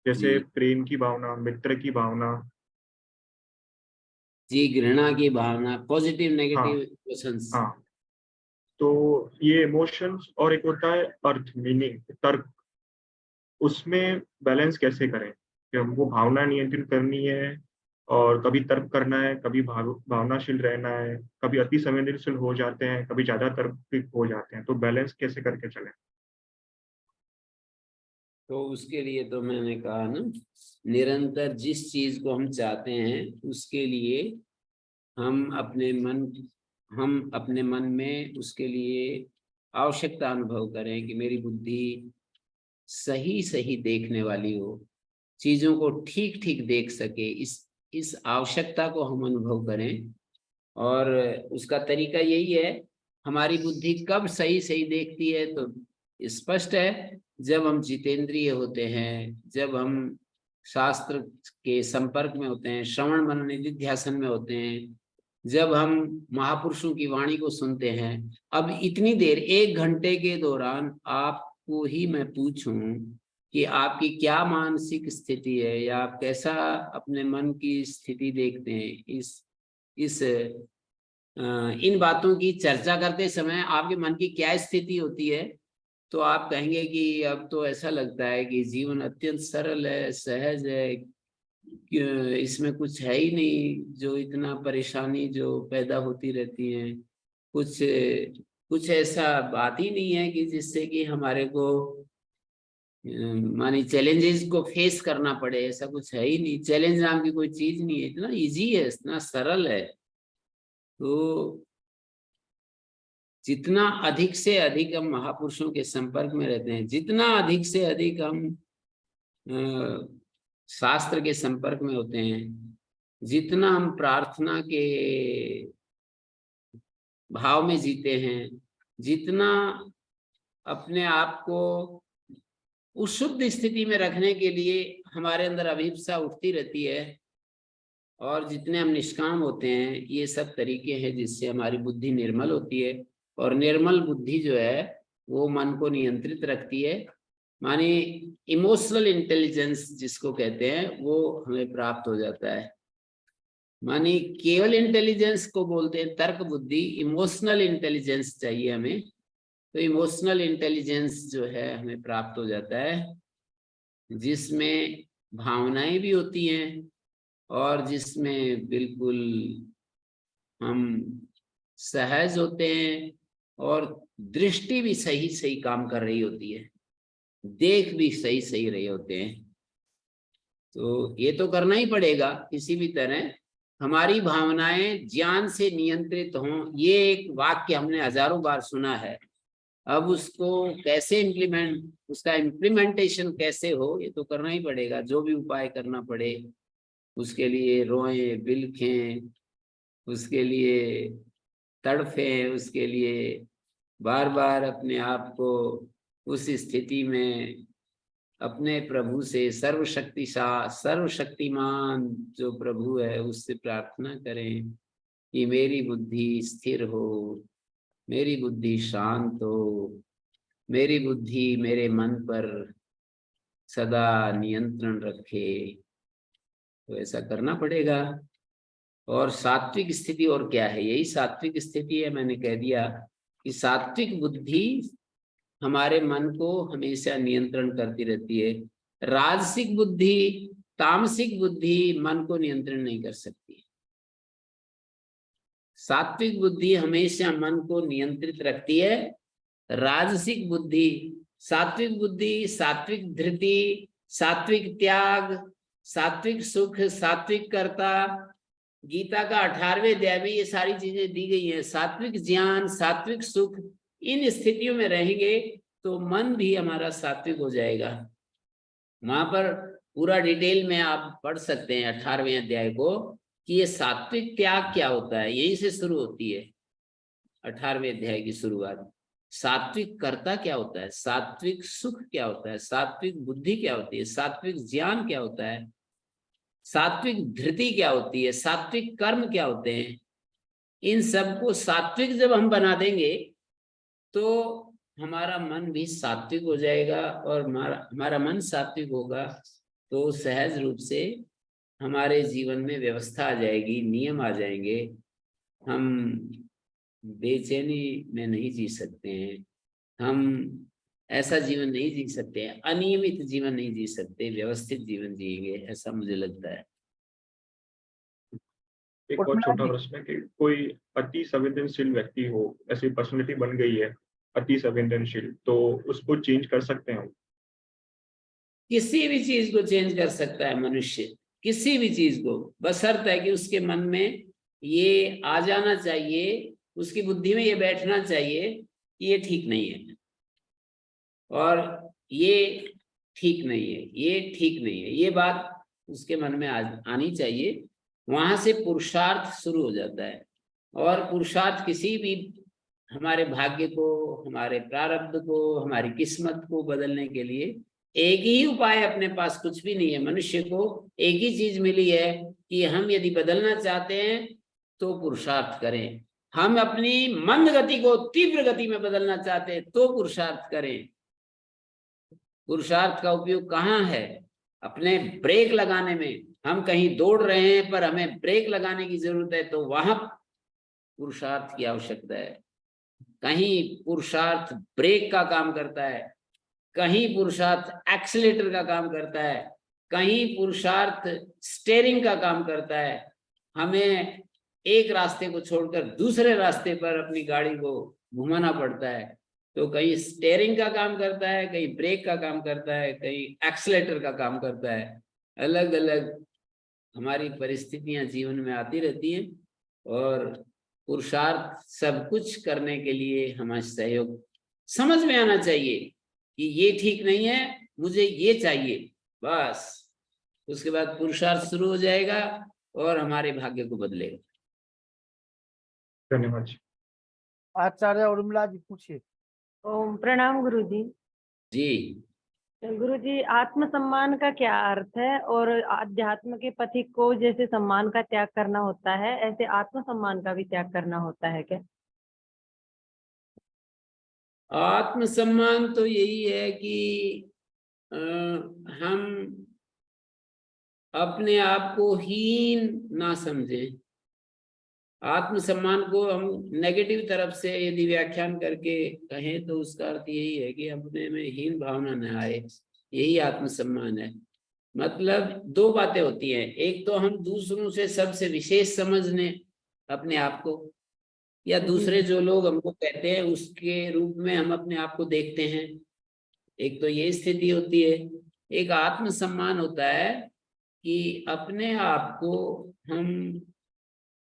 जैसे जी प्रेम की भावना, मित्र की भावना, जी, घृणा की भावना, पॉजिटिव हाँ नेगेटिव इमोशंस। हाँ, तो ये इमोशंस और एक होता है अर्थ, मीनिंग, तर्क, उसमें बैलेंस कैसे करें कि हमको भावना नियंत्रित करनी है और कभी तर्क करना है, कभी भावनाशील रहना है, कभी अति संवेदनशील हो जाते हैं, कभी ज्यादा तर्क हो जाते हैं, तो बैलेंस कैसे करके चलें? तो उसके लिए तो मैंने कहा ना, निरंतर जिस चीज को हम चाहते हैं उसके लिए हम अपने मन में उसके लिए आवश्यकता अनुभव करें कि मेरी बुद्धि सही सही देखने वाली हो, चीजों को ठीक ठीक देख सके। इस आवश्यकता को हम अनुभव करें। और उसका तरीका यही है, हमारी बुद्धि कब सही सही देखती है तो स्पष्ट है, जब हम जितेंद्रिय होते हैं, जब हम शास्त्र के संपर्क में होते हैं, श्रवण मनन निधिध्यासन में होते हैं, जब हम महापुरुषों की वाणी को सुनते हैं। अब इतनी देर 1 घंटे के दौरान आपको ही मैं पूछूं कि आपकी क्या मानसिक स्थिति है, या आप कैसा अपने मन की स्थिति देखते हैं इस इन बातों की चर्चा करते समय आपके मन की क्या स्थिति होती है, तो आप कहेंगे कि अब तो ऐसा लगता है कि जीवन अत्यंत सरल है, सहज है, इसमें कुछ है ही नहीं जो इतना परेशानी जो पैदा होती रहती है, कुछ कुछ ऐसा बात ही नहीं है कि जिससे कि हमारे को मानी चैलेंजेस को फेस करना पड़े, ऐसा कुछ है ही नहीं। चैलेंज नाम की कोई चीज नहीं है, इतना इजी है, इतना सरल है। तो जितना अधिक से अधिक हम महापुरुषों के संपर्क में रहते हैं, जितना अधिक से अधिक हम शास्त्र के संपर्क में होते हैं, जितना हम प्रार्थना के भाव में जीते हैं, जितना अपने आप को उस शुद्ध स्थिति में रखने के लिए हमारे अंदर अभिप्सा उठती रहती है, और जितने हम निष्काम होते हैं, ये सब तरीके हैं जिससे हमारी बुद्धि निर्मल होती है। और निर्मल बुद्धि जो है वो मन को नियंत्रित रखती है, माने इमोशनल इंटेलिजेंस जिसको कहते हैं वो हमें प्राप्त हो जाता है। माने केवल इंटेलिजेंस को बोलते हैं तर्क बुद्धि, इमोशनल इंटेलिजेंस चाहिए हमें। तो इमोशनल इंटेलिजेंस जो है हमें प्राप्त हो जाता है, जिसमें भावनाएं भी होती हैं और जिसमें बिल्कुल हम सहज होते हैं, और दृष्टि भी सही सही काम कर रही होती है, देख भी सही सही रहे होते हैं। तो ये तो करना ही पड़ेगा किसी भी तरह, हमारी भावनाएं ज्ञान से नियंत्रित हों। ये एक वाक्य हमने हजारों बार सुना है, अब उसको कैसे उसका इम्प्लीमेंटेशन कैसे हो, ये तो करना ही पड़ेगा। जो भी उपाय करना पड़े उसके लिए रोएं बिलखें, उसके लिए तड़फें, उसके लिए बार बार अपने आप को उस स्थिति में अपने प्रभु से, सर्वशक्तिमान जो प्रभु है उससे प्रार्थना करें कि मेरी बुद्धि स्थिर हो, मेरी बुद्धि शांत हो, मेरी बुद्धि मेरे मन पर सदा नियंत्रण रखे। तो ऐसा करना पड़ेगा। और सात्विक स्थिति और क्या है, यही सात्विक स्थिति है। मैंने कह दिया कि सात्विक बुद्धि हमारे मन को हमेशा नियंत्रण करती रहती है। राजसिक बुद्धि, तामसिक बुद्धि मन को नियंत्रण नहीं कर सकती। सात्विक बुद्धि हमेशा मन को नियंत्रित रखती है। राजसिक बुद्धि, सात्विक बुद्धि, सात्विक धृति, सात्विक त्याग, सात्विक सुख, सात्विक कर्ता, गीता का 18वें अध्याय में ये सारी चीजें दी गई हैं। सात्विक ज्ञान, सात्विक सुख, इन स्थितियों में रहेंगे तो मन भी हमारा सात्विक हो जाएगा। वहां पर पूरा डिटेल में आप पढ़ सकते हैं 18वें अध्याय को कि ये सात्विक त्याग क्या होता है, यहीं से शुरू होती है 18वें अध्याय की शुरुआत। सात्विक कर्ता क्या होता है, सात्विक सुख क्या होता है, सात्विक बुद्धि क्या होती है, सात्विक ज्ञान क्या होता है, सात्विक धृति क्या होती है, सात्विक कर्म क्या होते हैं। इन सबको सात्विक जब हम बना देंगे तो हमारा मन भी सात्विक हो जाएगा, और हमारा मन सात्विक होगा तो सहज रूप से हमारे जीवन में व्यवस्था आ जाएगी, नियम आ जाएंगे। हम बेचैनी में नहीं जी सकते हैं, हम ऐसा जीवन नहीं जी सकते हैं, अनियमित जीवन नहीं जी सकते, व्यवस्थित जीवन जिएंगे, ऐसा मुझे लगता है। एक और छोटा प्रश्न है कि कोई अति संवेदनशील व्यक्ति हो, ऐसी पर्सनैलिटी बन गई है अति संवेदनशील, तो उसको चेंज कर सकते हैं? किसी भी चीज को चेंज कर सकता है मनुष्य, किसी भी चीज को, बशर्ते है कि उसके मन में ये आ जाना चाहिए, उसकी बुद्धि में ये बैठना चाहिए कि ये ठीक नहीं है, और ये ठीक नहीं है, ये ठीक नहीं है, ये बात उसके मन में आनी चाहिए। वहां से पुरुषार्थ शुरू हो जाता है। और पुरुषार्थ किसी भी हमारे भाग्य को, हमारे प्रारब्ध को, हमारी किस्मत को बदलने के लिए एक ही उपाय, अपने पास कुछ भी नहीं है। मनुष्य को एक ही चीज मिली है कि हम यदि बदलना चाहते हैं तो पुरुषार्थ करें, हम अपनी मंद गति को तीव्र गति में बदलना चाहते हैं तो पुरुषार्थ करें। पुरुषार्थ का उपयोग कहाँ है? अपने ब्रेक लगाने में। हम कहीं दौड़ रहे हैं पर हमें ब्रेक लगाने की जरूरत है, तो वहां पुरुषार्थ की आवश्यकता है, कहीं पुरुषार्थ ब्रेक का काम करता है, कहीं पुरुषार्थ एक्सीलेटर का काम करता है, कहीं पुरुषार्थ स्टीयरिंग का काम करता है। हमें एक रास्ते को छोड़कर दूसरे रास्ते पर अपनी गाड़ी को घुमाना पड़ता है, तो कहीं स्टीयरिंग का काम करता है, कहीं ब्रेक का काम करता है, कहीं एक्सीलेटर का काम करता है। अलग अलग हमारी परिस्थितियां जीवन में आती रहती हैं और पुरुषार्थ सब कुछ करने के लिए हमारा सहयोग समझ में आना चाहिए कि ये ठीक नहीं है, मुझे ये चाहिए, बस उसके बाद पुरुषार्थ शुरू हो जाएगा और हमारे भाग्य को बदलेगा। धन्यवाद जी। आचार्य उर्मिला जी पूछिए। ओम प्रणाम गुरुजी। जी, गुरुजी, आत्मसम्मान का क्या अर्थ है? और अध्यात्म के पथिक को जैसे सम्मान का त्याग करना होता है, ऐसे आत्मसम्मान का भी त्याग करना होता है क्या? आत्मसम्मान तो यही है कि हम अपने आप को हीन ना समझें। आत्मसम्मान को हम नेगेटिव तरफ से यदि व्याख्यान करके कहें तो उसका अर्थ यही है कि अपने में हीन भावना न आए, यही आत्मसम्मान है। मतलब दो बातें होती हैं, एक तो हम दूसरों से सबसे विशेष समझने अपने आप को, या दूसरे जो लोग हमको कहते हैं उसके रूप में हम अपने आप को देखते हैं, एक तो ये स्थिति होती है। एक आत्मसम्मान होता है कि अपने आप को हम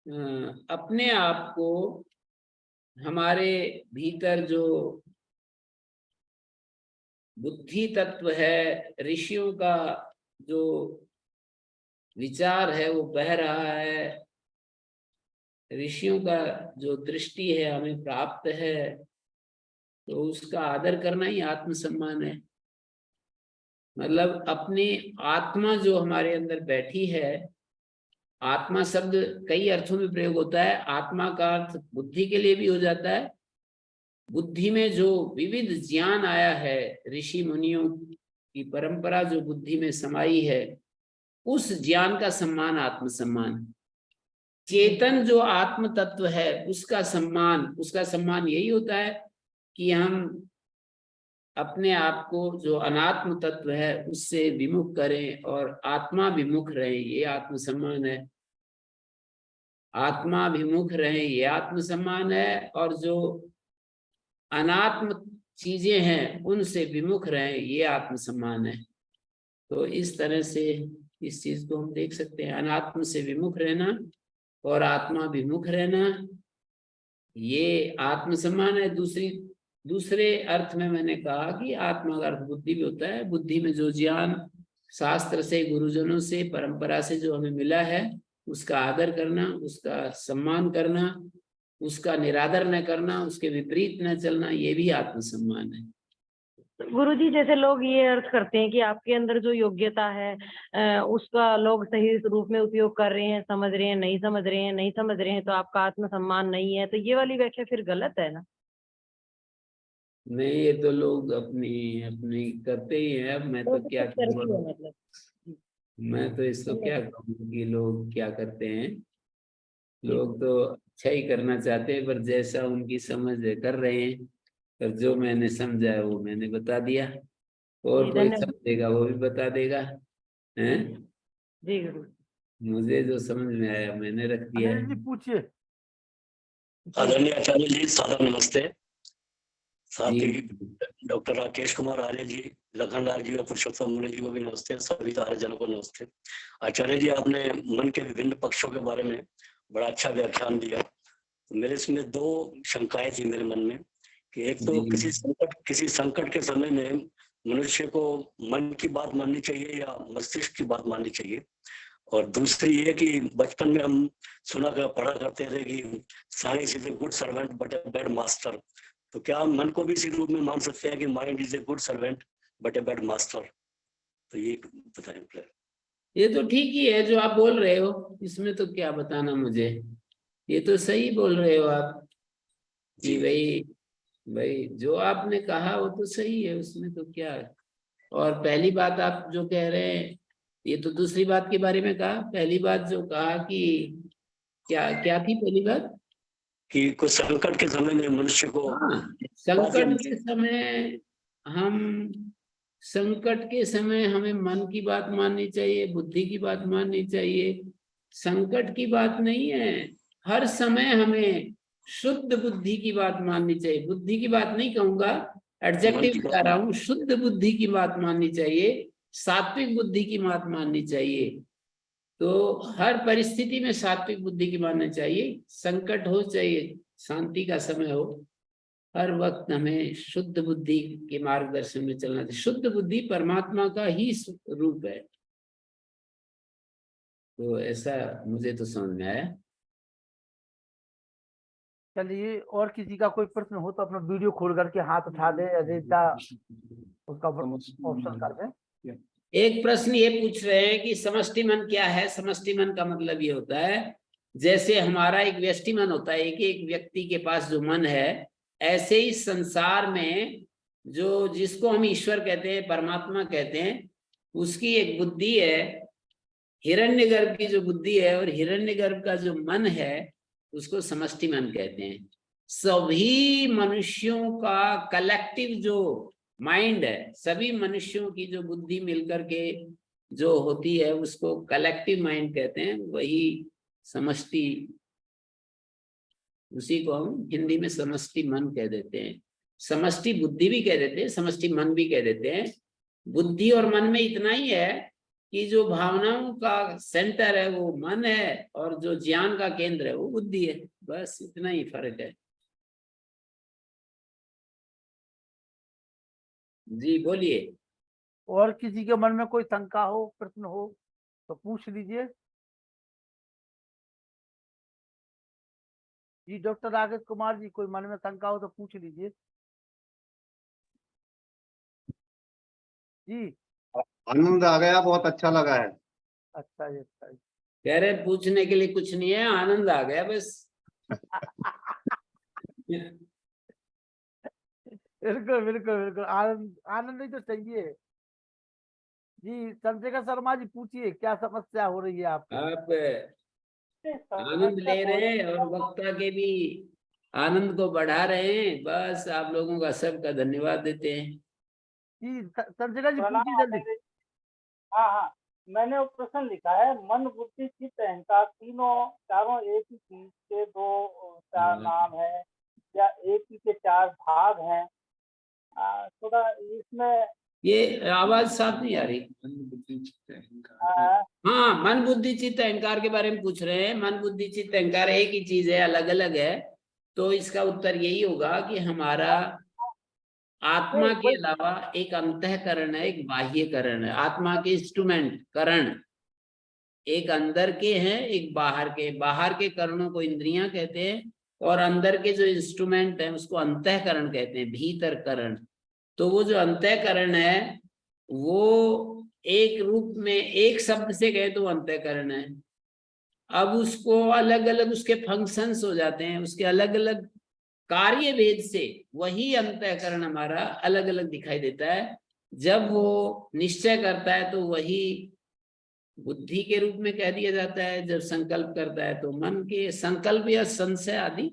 अपने आप को हमारे भीतर जो बुद्धि तत्व है, ऋषियों का जो विचार है वो बह रहा है, ऋषियों का जो दृष्टि है हमें प्राप्त है, तो उसका आदर करना ही आत्मसम्मान है। मतलब अपनी आत्मा जो हमारे अंदर बैठी है, आत्मा शब्द कई अर्थों में प्रयोग होता है। आत्मा का अर्थ बुद्धि के लिए भी हो जाता है। बुद्धि में जो विविध ज्ञान आया है, ऋषि मुनियों की परंपरा जो बुद्धि में समाई है, उस ज्ञान का सम्मान आत्मसम्मान। चेतन जो आत्म तत्व है उसका सम्मान यही होता है कि हम अपने आप को जो अनात्म तत्व है उससे विमुख करें और आत्मा विमुख रहें, ये आत्मसम्मान है। आत्मा विमुख रहें ये आत्मसम्मान है, और जो अनात्म चीजें हैं उनसे विमुख रहें ये आत्मसम्मान है। तो इस तरह से इस चीज को हम देख सकते हैं, अनात्म से विमुख रहना और आत्मा विमुख रहना, ये आत्मसम्मान है। दूसरे अर्थ में मैंने कहा कि आत्मा का अर्थ बुद्धि भी होता है। बुद्धि में जो ज्ञान शास्त्र से, गुरुजनों से, परंपरा से जो हमें मिला है उसका आदर करना, उसका सम्मान करना, उसका निरादर न करना, उसके विपरीत न चलना, ये भी आत्मसम्मान है। गुरुजी, जैसे लोग ये अर्थ करते हैं कि आपके अंदर जो योग्यता है उसका लोग सही रूप में उपयोग कर रहे हैं, समझ रहे हैं, नहीं समझ रहे हैं, नहीं समझ रहे हैं तो आपका आत्मसम्मान नहीं है, तो ये वाली व्याख्या फिर गलत है ना? नहीं, ये तो लोग अपनी अपनी करते ही हैं। अब मैं तो क्या कहूँगा, मतलब मैं तो इसको क्या कहूँ कि लोग क्या करते हैं। लोग तो अच्छा ही करना चाहते हैं, पर जैसा उनकी समझ है कर रहे हैं। पर जो मैंने समझा है वो मैंने बता दिया, और कोई धन्यवाद समझेगा वो भी बता देगा। हैं, जी गुरु। मुझे जो समझ में आया मैंने रख दिया अनिल जी है। पूछिए। आदरणीय आचार्य जी, सादर नमस्ते। साथ जी, ही डॉक्टर राकेश कुमार आर्य जी, लखनलाल जी और पुरुषोत्तम मुनि जी को भी नमस्ते। सभी आर्य जनों को नमस्ते। आचार्य जी, आपने मन के विभिन्न पक्षों के बारे में बड़ा अच्छा व्याख्यान दिया। मेरे इसमें दो शंकाएं थी मेरे मन में कि एक तो किसी संकट के समय में मनुष्य को मन की बात माननी चाहिए या मस्तिष्क की बात माननी चाहिए, और दूसरी ये कि बचपन में हम पढ़ा करते थे कि science is a good servant but a bad master. तो क्या हम मन को भी इसी रूप में मान सकते हैं कि mind is a good servant but a bad master? तो ये बताएं। ये तो ठीक ही है जो आप बोल रहे हो, इसमें तो क्या बताना मुझे। ये तो सही बोल रहे हो आप कि भाई जो आपने कहा वो तो सही है, उसमें तो क्या है। और पहली बात आप जो कह रहे हैं, ये तो दूसरी बात के बारे में कहा। पहली बात जो कहा कि क्या क्या थी पहली बात? कि कुछ संकट के समय में मनुष्य को संकट के समय हमें मन की बात माननी चाहिए, बुद्धि की बात माननी चाहिए। संकट की बात नहीं है, हर समय हमें शुद्ध बुद्धि की बात माननी चाहिए। बुद्धि की बात नहीं कहूंगा, एडजेक्टिव बता रहा हूँ, शुद्ध बुद्धि की बात माननी चाहिए, सात्विक बुद्धि की बात माननी चाहिए। तो हर परिस्थिति में सात्विक बुद्धि की मानना चाहिए। संकट हो चाहे शांति का समय हो, हर वक्त हमें शुद्ध बुद्धि के मार्गदर्शन में चलना चाहिए। शुद्ध बुद्धि परमात्मा का ही रूप है। तो ऐसा मुझे तो समझ में आया। चलिए, और किसी का कोई प्रश्न हो तो अपना वीडियो खोल करके हाथ उठा दे, अजयता उसका ऑप्शन कर दे। एक प्रश्न ये पूछ रहे हैं कि समष्टि मन क्या है। समष्टि मन का मतलब ये होता है, जैसे हमारा एक व्यष्टि मन होता है, एक व्यक्ति के पास जो मन है, ऐसे ही संसार में जो जिसको हम ईश्वर कहते हैं, परमात्मा कहते हैं, उसकी एक बुद्धि है, हिरण्यगर्भ की जो बुद्धि है और हिरण्यगर्भ का जो मन है, उसको समष्टि मन कहते हैं। सभी मनुष्यों का कलेक्टिव जो माइंड है, सभी मनुष्यों की जो बुद्धि मिलकर के जो होती है, उसको कलेक्टिव माइंड कहते हैं, वही समष्टि, उसी को हम हिंदी में समष्टि मन कह देते हैं। समष्टि बुद्धि भी कह देते हैं, समष्टि मन भी कह देते हैं। बुद्धि और मन में इतना ही है कि जो भावनाओं का सेंटर है वो मन है, और जो ज्ञान का केंद्र है वो बुद्धि है। बस इतना ही फर्क है। जी बोलिए। और किसी के मन में कोई शंका हो, प्रश्न हो तो पूछ लीजिए। जी डॉक्टर राकेश कुमार जी, कोई मन में शंका हो तो पूछ लीजिए। जी आनंद आ गया, बहुत अच्छा लगा है। अच्छा जी, अच्छा जी। कह रहे पूछने के लिए कुछ नहीं है, आनंद आ गया बस। बिल्कुल बिल्कुल बिल्कुल, आनंद आनंद ही तो चाहिए। जी चंद्रिका शर्मा जी, पूछिए क्या समस्या हो रही है आपको। आप आनंद ले रहे हैं और वक्ता के भी आनंद को बढ़ा रहे हैं। बस आप लोगों का सबका धन्यवाद देते हैं। जी चंद्रिका जी, पूछिए जल्दी। हाँ हाँ, मैंने वो प्रश्न लिखा है, मन बुद्धि चित्त अहंकार चारों एक ही चीज के दो चार नाम है या एक ही के चार भाग हैं? थोड़ा इसमें ये आवाज साफ नहीं आ रही। हाँ, मन बुद्धि चित्त अहंकार के बारे में पूछ रहे हैं। मन बुद्धि चित्त अहंकार एक ही चीज है, अलग अलग है। तो इसका उत्तर यही होगा कि हमारा आत्मा के अलावा एक अंतःकरण है, एक बाह्यकरण है। आत्मा के इंस्ट्रूमेंट करण एक अंदर के हैं, एक बाहर के। बाहर के करणों को इंद्रियां कहते हैं, और अंदर के जो इंस्ट्रूमेंट है उसको अंतःकरण कहते हैं, भीतर करण। तो वो जो अंतःकरण है वो एक रूप में, एक शब्द से कहे तो अंतःकरण है। अब उसको अलग अलग उसके फंक्शंस हो जाते हैं, उसके अलग अलग कार्य भेद से वही अंतःकरण हमारा अलग अलग दिखाई देता है। जब वो निश्चय करता है तो वही बुद्धि के रूप में कह दिया जाता है। जब संकल्प करता है तो मन के संकल्प या संशय आदि,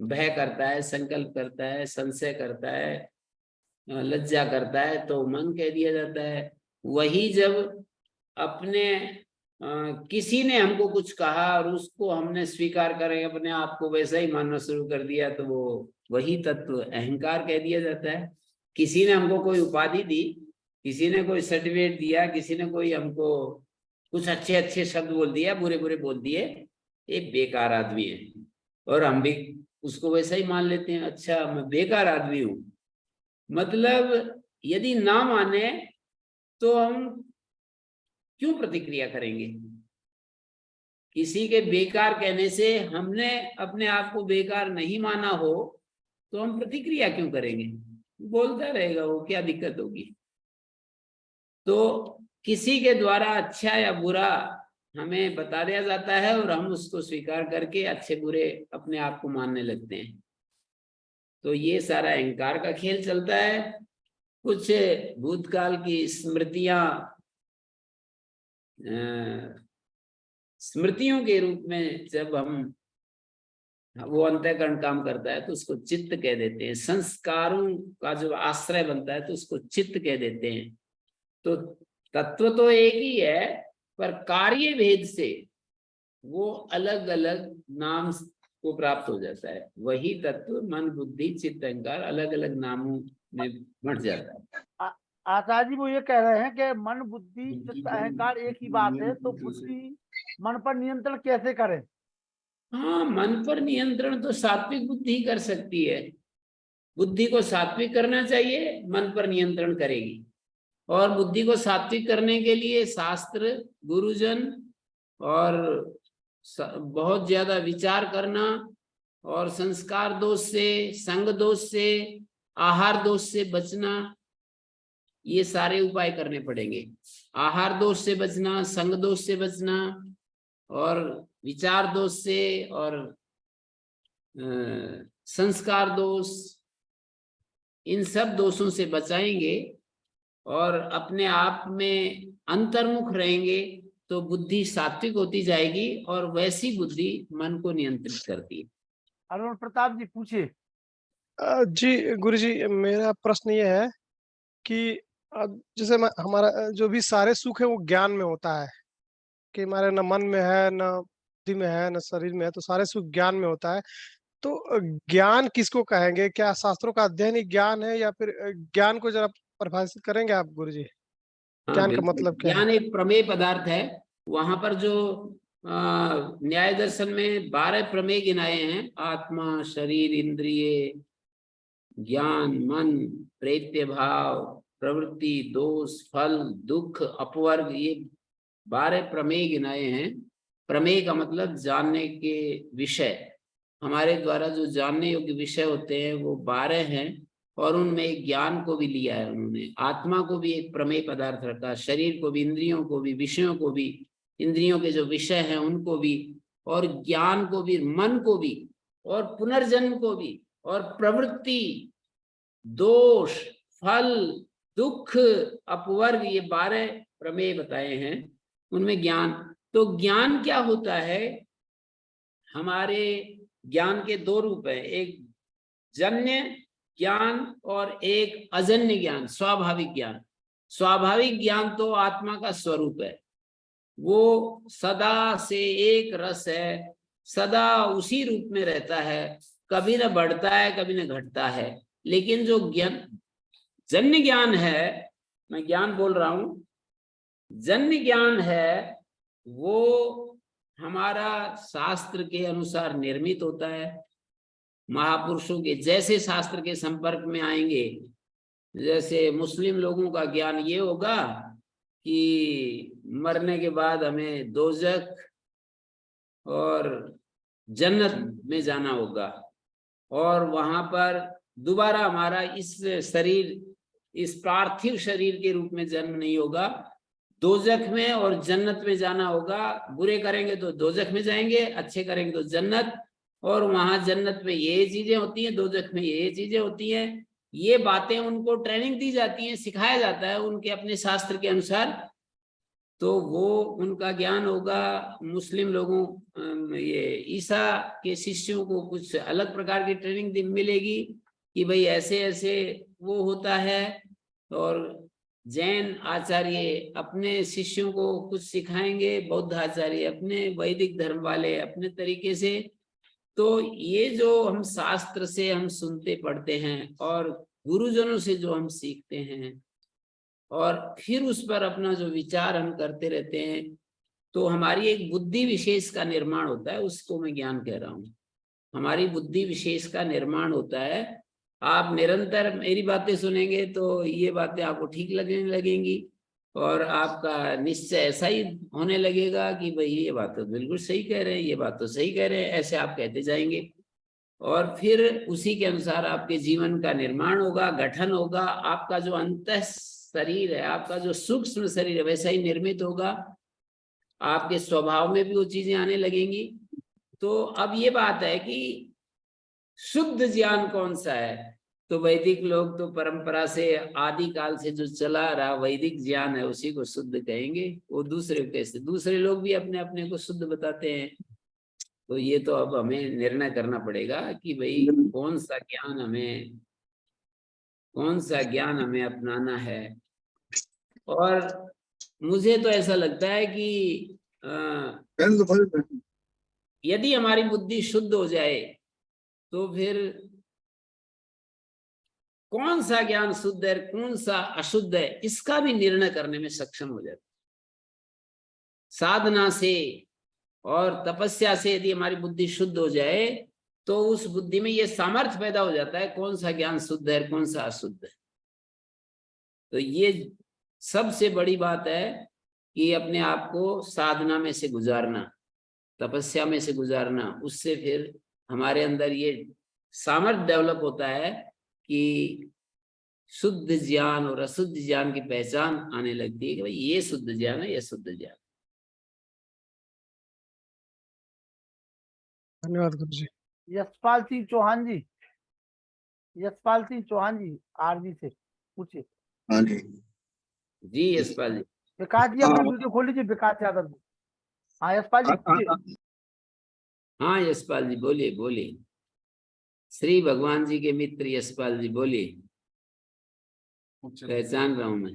भय करता है, संकल्प करता है, संशय करता है, लज्जा करता है, तो मन कह दिया जाता है। वही जब अपने किसी ने हमको कुछ कहा और उसको हमने स्वीकार करें, अपने आप को वैसा ही मानना शुरू कर दिया, तो वो वही तत्व अहंकार कह दिया जाता है। किसी ने हमको कोई उपाधि दी, किसी ने कोई सर्टिफिकेट दिया, किसी ने कोई हमको कुछ अच्छे अच्छे शब्द बोल दिया, बुरे बुरे बोल दिए, ये बेकार आदमी है, और हम भी उसको वैसा ही मान लेते हैं। अच्छा, मैं बेकार आदमी हूं, मतलब यदि ना माने तो हम क्यों प्रतिक्रिया करेंगे? किसी के बेकार कहने से हमने अपने आप को बेकार नहीं माना हो तो हम प्रतिक्रिया क्यों करेंगे? बोलता रहेगा वो, क्या दिक्कत होगी? तो किसी के द्वारा अच्छा या बुरा हमें बता दिया जाता है और हम उसको स्वीकार करके अच्छे बुरे अपने आप को मानने लगते हैं। तो ये सारा अहंकार का खेल चलता है। कुछ भूतकाल की स्मृतियों के रूप में जब हम वो अंतःकरण काम करता है तो उसको चित्त कह देते हैं। संस्कारों का जो आश्रय बनता है तो उसको चित्त कह देते हैं। तो तत्व तो एक ही है, पर कार्य भेद से वो अलग अलग नाम को प्राप्त हो जाता है। वही तत्व मन बुद्धि चित्त अहंकार अलग अलग नामों में बढ़ जाता है। आचार्य जी वो ये कह रहे हैं कि मन बुद्धि चित्त अहंकार एक ही बात है, तो बुद्धि मन पर नियंत्रण कैसे करें? हाँ, मन पर नियंत्रण तो सात्विक बुद्धि ही कर सकती है। बुद्धि को सात्विक करना चाहिए, मन पर नियंत्रण करेगी। और बुद्धि को सात्विक करने के लिए शास्त्र, गुरुजन और बहुत ज्यादा विचार करना, और संस्कार दोष से, संग दोष से, आहार दोष से बचना, ये सारे उपाय करने पड़ेंगे। आहार दोष से बचना, संग दोष से बचना, और विचार दोष से, और संस्कार दोष, इन सब दोषों से बचाएंगे और अपने आप में अंतर्मुख रहेंगे तो बुद्धि सात्विक होती जाएगी, और वैसी बुद्धि मन को नियंत्रित करती है। अरुण प्रताप जी पूछे। जी गुरु जी, मेरा प्रश्न ये है कि जैसे हमारा जो भी सारे सुख है वो ज्ञान में होता है, कि हमारे न मन में है, न बुद्धि में है, न शरीर में है, तो सारे सुख ज्ञान में होता है। तो ज्ञान किसको कहेंगे? क्या शास्त्रों का अध्ययन ही ज्ञान है, या फिर ज्ञान को जरा परिभाषित करेंगे आप गुरु जी? हाँ, ज्ञान का मतलब क्या है? ज्ञान एक प्रमेय पदार्थ है। वहां पर जो न्याय दर्शन में 12 प्रमेय गिनाए हैं, आत्मा, शरीर, इंद्रिय, ज्ञान, मन, प्रेत्य भाव, प्रवृत्ति, दोष, फल, दुख, अपवर्ग, ये 12 प्रमेय गिनाए हैं। प्रमेय का मतलब जानने के विषय। हमारे द्वारा जो जानने योग्य विषय होते हैं वो 12 हैं, और उनमें ज्ञान को भी लिया है उन्होंने। आत्मा को भी एक प्रमेय पदार्थ रखा, शरीर को भी, इंद्रियों को भी, विषयों को भी, इंद्रियों के जो विषय हैं उनको भी, और ज्ञान को भी, मन को भी, और पुनर्जन्म को भी, और प्रवृत्ति, दोष, फल, दुख, अपवर्ग, ये 12 प्रमेय बताए हैं उनमें ज्ञान। तो ज्ञान क्या होता है? हमारे ज्ञान के 2 रूप हैं, एक जन्य ज्ञान और एक अजन्य ज्ञान, स्वाभाविक ज्ञान। स्वाभाविक ज्ञान तो आत्मा का स्वरूप है, वो सदा से एक रस है, सदा उसी रूप में रहता है, कभी न बढ़ता है कभी न घटता है। लेकिन जो ज्ञान जन्य ज्ञान है, मैं ज्ञान बोल रहा हूं, जन्य ज्ञान है, वो हमारा शास्त्र के अनुसार निर्मित होता है। महापुरुषों के जैसे शास्त्र के संपर्क में आएंगे, जैसे मुस्लिम लोगों का ज्ञान ये होगा कि मरने के बाद हमें दोजख और जन्नत में जाना होगा, और वहां पर दोबारा हमारा इस शरीर, इस पार्थिव शरीर के रूप में जन्म नहीं होगा, दोजख में और जन्नत में जाना होगा। बुरे करेंगे तो दोजख में जाएंगे, अच्छे करेंगे तो जन्नत, और वहां जन्नत में ये चीजें होती हैं, दोजख में ये चीजें होती हैं। ये बातें उनको ट्रेनिंग दी जाती है, सिखाया जाता है उनके अपने शास्त्र के अनुसार। तो वो उनका ज्ञान होगा। मुस्लिम लोगों, ये ईसा के शिष्यों को कुछ अलग प्रकार की ट्रेनिंग मिलेगी कि भाई ऐसे ऐसे वो होता है, और जैन आचार्य अपने शिष्यों को कुछ सिखाएंगे, बौद्ध आचार्य अपने, वैदिक धर्म वाले अपने तरीके से। तो ये जो हम शास्त्र से हम सुनते पढ़ते हैं, और गुरुजनों से जो हम सीखते हैं, और फिर उस पर अपना जो विचार हम करते रहते हैं, तो हमारी एक बुद्धि विशेष का निर्माण होता है। उसको मैं ज्ञान कह रहा हूँ। हमारी बुद्धि विशेष का निर्माण होता है। आप निरंतर मेरी बातें सुनेंगे तो ये बातें आपको ठीक लगने लगेंगी, और आपका निश्चय ऐसा ही होने लगेगा कि भाई ये बात तो बिल्कुल सही कह रहे हैं, ये बात तो सही कह रहे हैं, ऐसे आप कहते जाएंगे। और फिर उसी के अनुसार आपके जीवन का निर्माण होगा, गठन होगा। आपका जो अंतः शरीर है, आपका जो सूक्ष्म शरीर है, वैसा ही निर्मित होगा। आपके स्वभाव में भी वो चीजें आने लगेंगी। तो अब ये बात है कि शुद्ध ज्ञान कौन सा है? तो वैदिक लोग तो परंपरा से आदि काल से जो चला रहा वैदिक ज्ञान है उसी को शुद्ध कहेंगे। वो दूसरे कैसे? दूसरे लोग भी अपने अपने को शुद्ध बताते हैं। तो ये तो अब हमें निर्णय करना पड़ेगा कि भाई कौन सा ज्ञान हमें अपनाना है। और मुझे तो ऐसा लगता है कि यदि हमारी बुद्धि शुद्ध हो जाए तो फिर कौन सा ज्ञान शुद्ध है कौन सा अशुद्ध है इसका भी निर्णय करने में सक्षम हो जाता। साधना से और तपस्या से यदि हमारी बुद्धि शुद्ध हो जाए तो उस बुद्धि में ये सामर्थ्य पैदा हो जाता है कौन सा ज्ञान शुद्ध है कौन सा अशुद्ध है। तो ये सबसे बड़ी बात है कि अपने आप को साधना में से गुजारना, तपस्या में से गुजारना, उससे फिर हमारे अंदर ये सामर्थ्य डेवलप होता है कि शुद्ध ज्ञान और अशुद्ध ज्ञान की पहचान आने लगती है कि भाई ये शुद्ध ज्ञान है, ये शुद्ध ज्ञान। धन्यवाद गुरुजी। यशपाल सिंह चौहान जी, यशपाल सिंह चौहान जी आरजी से पूछिए। हाँ जी जी यशपाल जी। विकास जी अपना वीडियो खोल लीजिए, विकास यादव जी। हाँ यशपाल जी पूछिए। हाँ यशपाल जी बोलिए बोलिए। श्री भगवान जी के मित्र यशपाल जी बोलिए। पहचान रहा हूं मैं।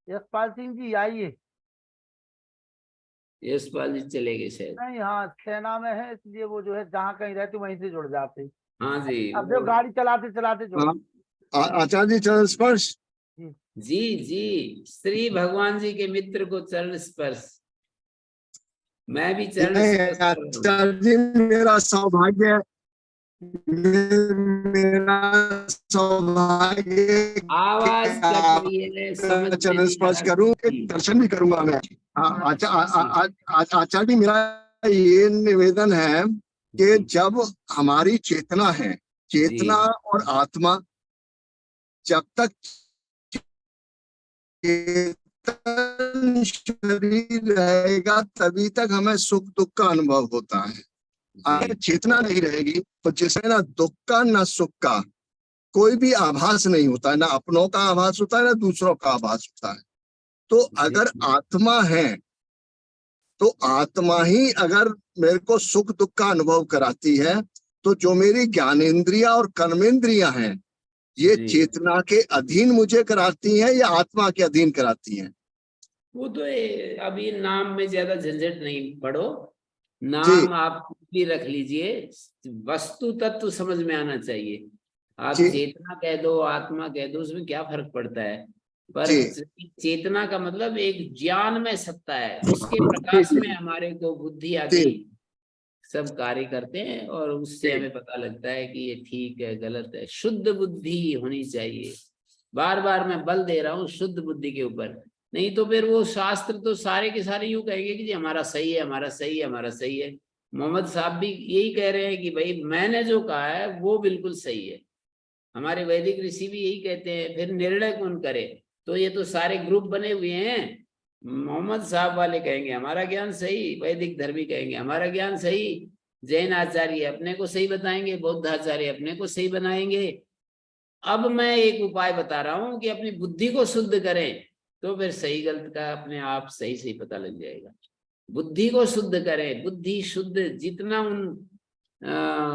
यशपाल सिंह जी आइए। यशपाल जी चले गए शायद। नहीं, हाँ सेना में है इसलिए वो जो है जहाँ कहीं रहते वहीं से जुड़ जाते हैं। हाँ जी अब जो गाड़ी चलाते चलाते जुड़। आचार्य जी चरण स्पर्श। जी जी श्री भगवान जी के मित्र को चरण स्पर्श। मैं भी चरण स्पर्श कर रहा हूं। आचार्य जी मेरा सौभाग्य आवाज कट रही है, समझ में चरण नहीं स्पर्श आ करूं, रही। दर्शन भी करूंगा मैं। आचार्य जी मेरा ये निवेदन है कि जब हमारी चेतना है, चेतना और आत्मा जब तक चेतन शरीर रहेगा तभी तक हमें सुख दुख का अनुभव होता है। अगर चेतना नहीं रहेगी तो जिसमें ना दुख का ना सुख का कोई भी आभास नहीं होता है, ना अपनों का आभास होता है ना दूसरों का आभास होता है। तो अगर आत्मा है तो आत्मा ही अगर मेरे को सुख दुख का अनुभव कराती है तो जो मेरी ज्ञानेंद्रिया और कर्मेंद्रियां हैं ये चेतना के अधीन मुझे कराती हैं या आत्मा के अधीन कराती हैं? वो तो अभी नाम में ज्यादा झंझट नहीं पड़ो, नाम आप भी रख लीजिए, वस्तु तत्व समझ में आना चाहिए। आप चेतना कह दो आत्मा कह दो उसमें क्या फर्क पड़ता है, पर चेतना का मतलब एक ज्ञान में सत्ता है, उसके प्रकाश में हमारे को बुद्धि आदि सब कार्य करते हैं और उससे हमें पता लगता है कि ये ठीक है गलत है। शुद्ध बुद्धि होनी चाहिए, बार बार मैं बल दे रहा हूँ शुद्ध बुद्धि के ऊपर, नहीं तो फिर वो शास्त्र तो सारे के सारे यूं कहेंगे कि जी हमारा सही है हमारा सही है हमारा सही है। मोहम्मद साहब भी यही कह रहे हैं कि भाई मैंने जो कहा है वो बिल्कुल सही है, हमारे वैदिक ऋषि भी यही कहते हैं। फिर निर्णय कौन करे? तो ये तो सारे ग्रुप बने हुए हैं, मोहम्मद साहब वाले कहेंगे हमारा ज्ञान सही, वैदिक धर्मी कहेंगे हमारा ज्ञान सही, जैन आचार्य अपने को सही बताएंगे, बौद्ध आचार्य अपने को सही बनाएंगे। अब मैं एक उपाय बता रहा हूं कि अपनी बुद्धि को शुद्ध करें तो फिर सही गलत का अपने आप सही सही पता लग जाएगा। बुद्धि को शुद्ध करें, बुद्धि शुद्ध जितना उन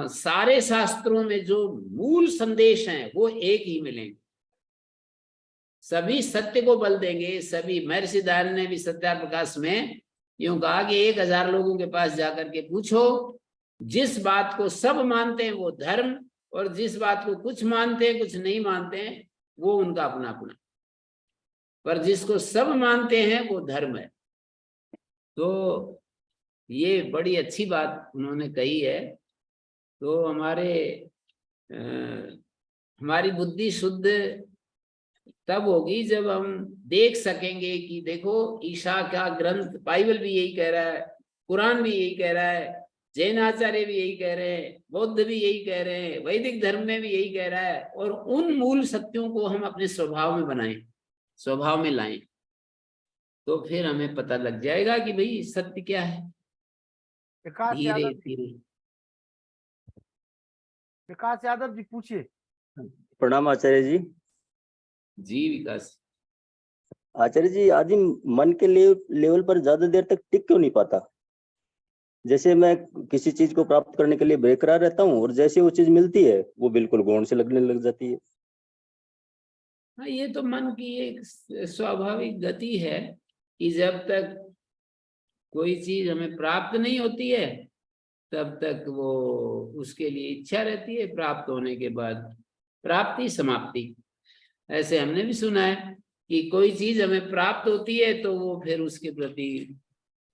सारे शास्त्रों में जो मूल संदेश हैं वो एक ही मिलेंगे, सभी सत्य को बल देंगे। सभी महर्षि दयानंद ने भी सत्यार प्रकाश में यूं कहा कि 1000 लोगों के पास जाकर के पूछो, जिस बात को सब मानते हैं वो धर्म, और जिस बात को कुछ मानते हैं कुछ नहीं मानते हैं वो उनका अपना अपना, पर जिसको सब मानते हैं वो धर्म है। तो ये बड़ी अच्छी बात उन्होंने कही है। तो हमारी बुद्धि शुद्ध तब होगी जब हम देख सकेंगे कि देखो ईशा का ग्रंथ बाइबल भी यही कह रहा है, कुरान भी यही कह रहा है, जैन आचार्य भी यही कह रहे हैं, बौद्ध भी यही कह रहे हैं, वैदिक धर्म में भी यही कह रहा है, और उन मूल सत्यों को हम अपने स्वभाव में बनाएं, स्वभाव में लाएं, तो फिर हमें पता लग जाएगा कि भाई सत्य क्या है। धीरे धीरे। विकास यादव जी पूछिए। प्रणाम आचार्य जी। जी विकास। आचार्य जी आदमी मन के लेवल पर ज्यादा देर तक टिक क्यों नहीं पाता? जैसे मैं किसी चीज को प्राप्त करने के लिए बेकरार रहता हूँ और जैसे वो चीज मिलती है वो बिल्कुल गौण से लगने लग जाती है। हाँ, ये तो मन की एक स्वाभाविक गति है कि जब तक कोई चीज हमें प्राप्त नहीं होती है तब तक वो उसके लिए इच्छा रहती है, प्राप्त होने के बाद प्राप्ति समाप्ति। ऐसे हमने भी सुना है कि कोई चीज हमें प्राप्त होती है तो वो फिर उसके प्रति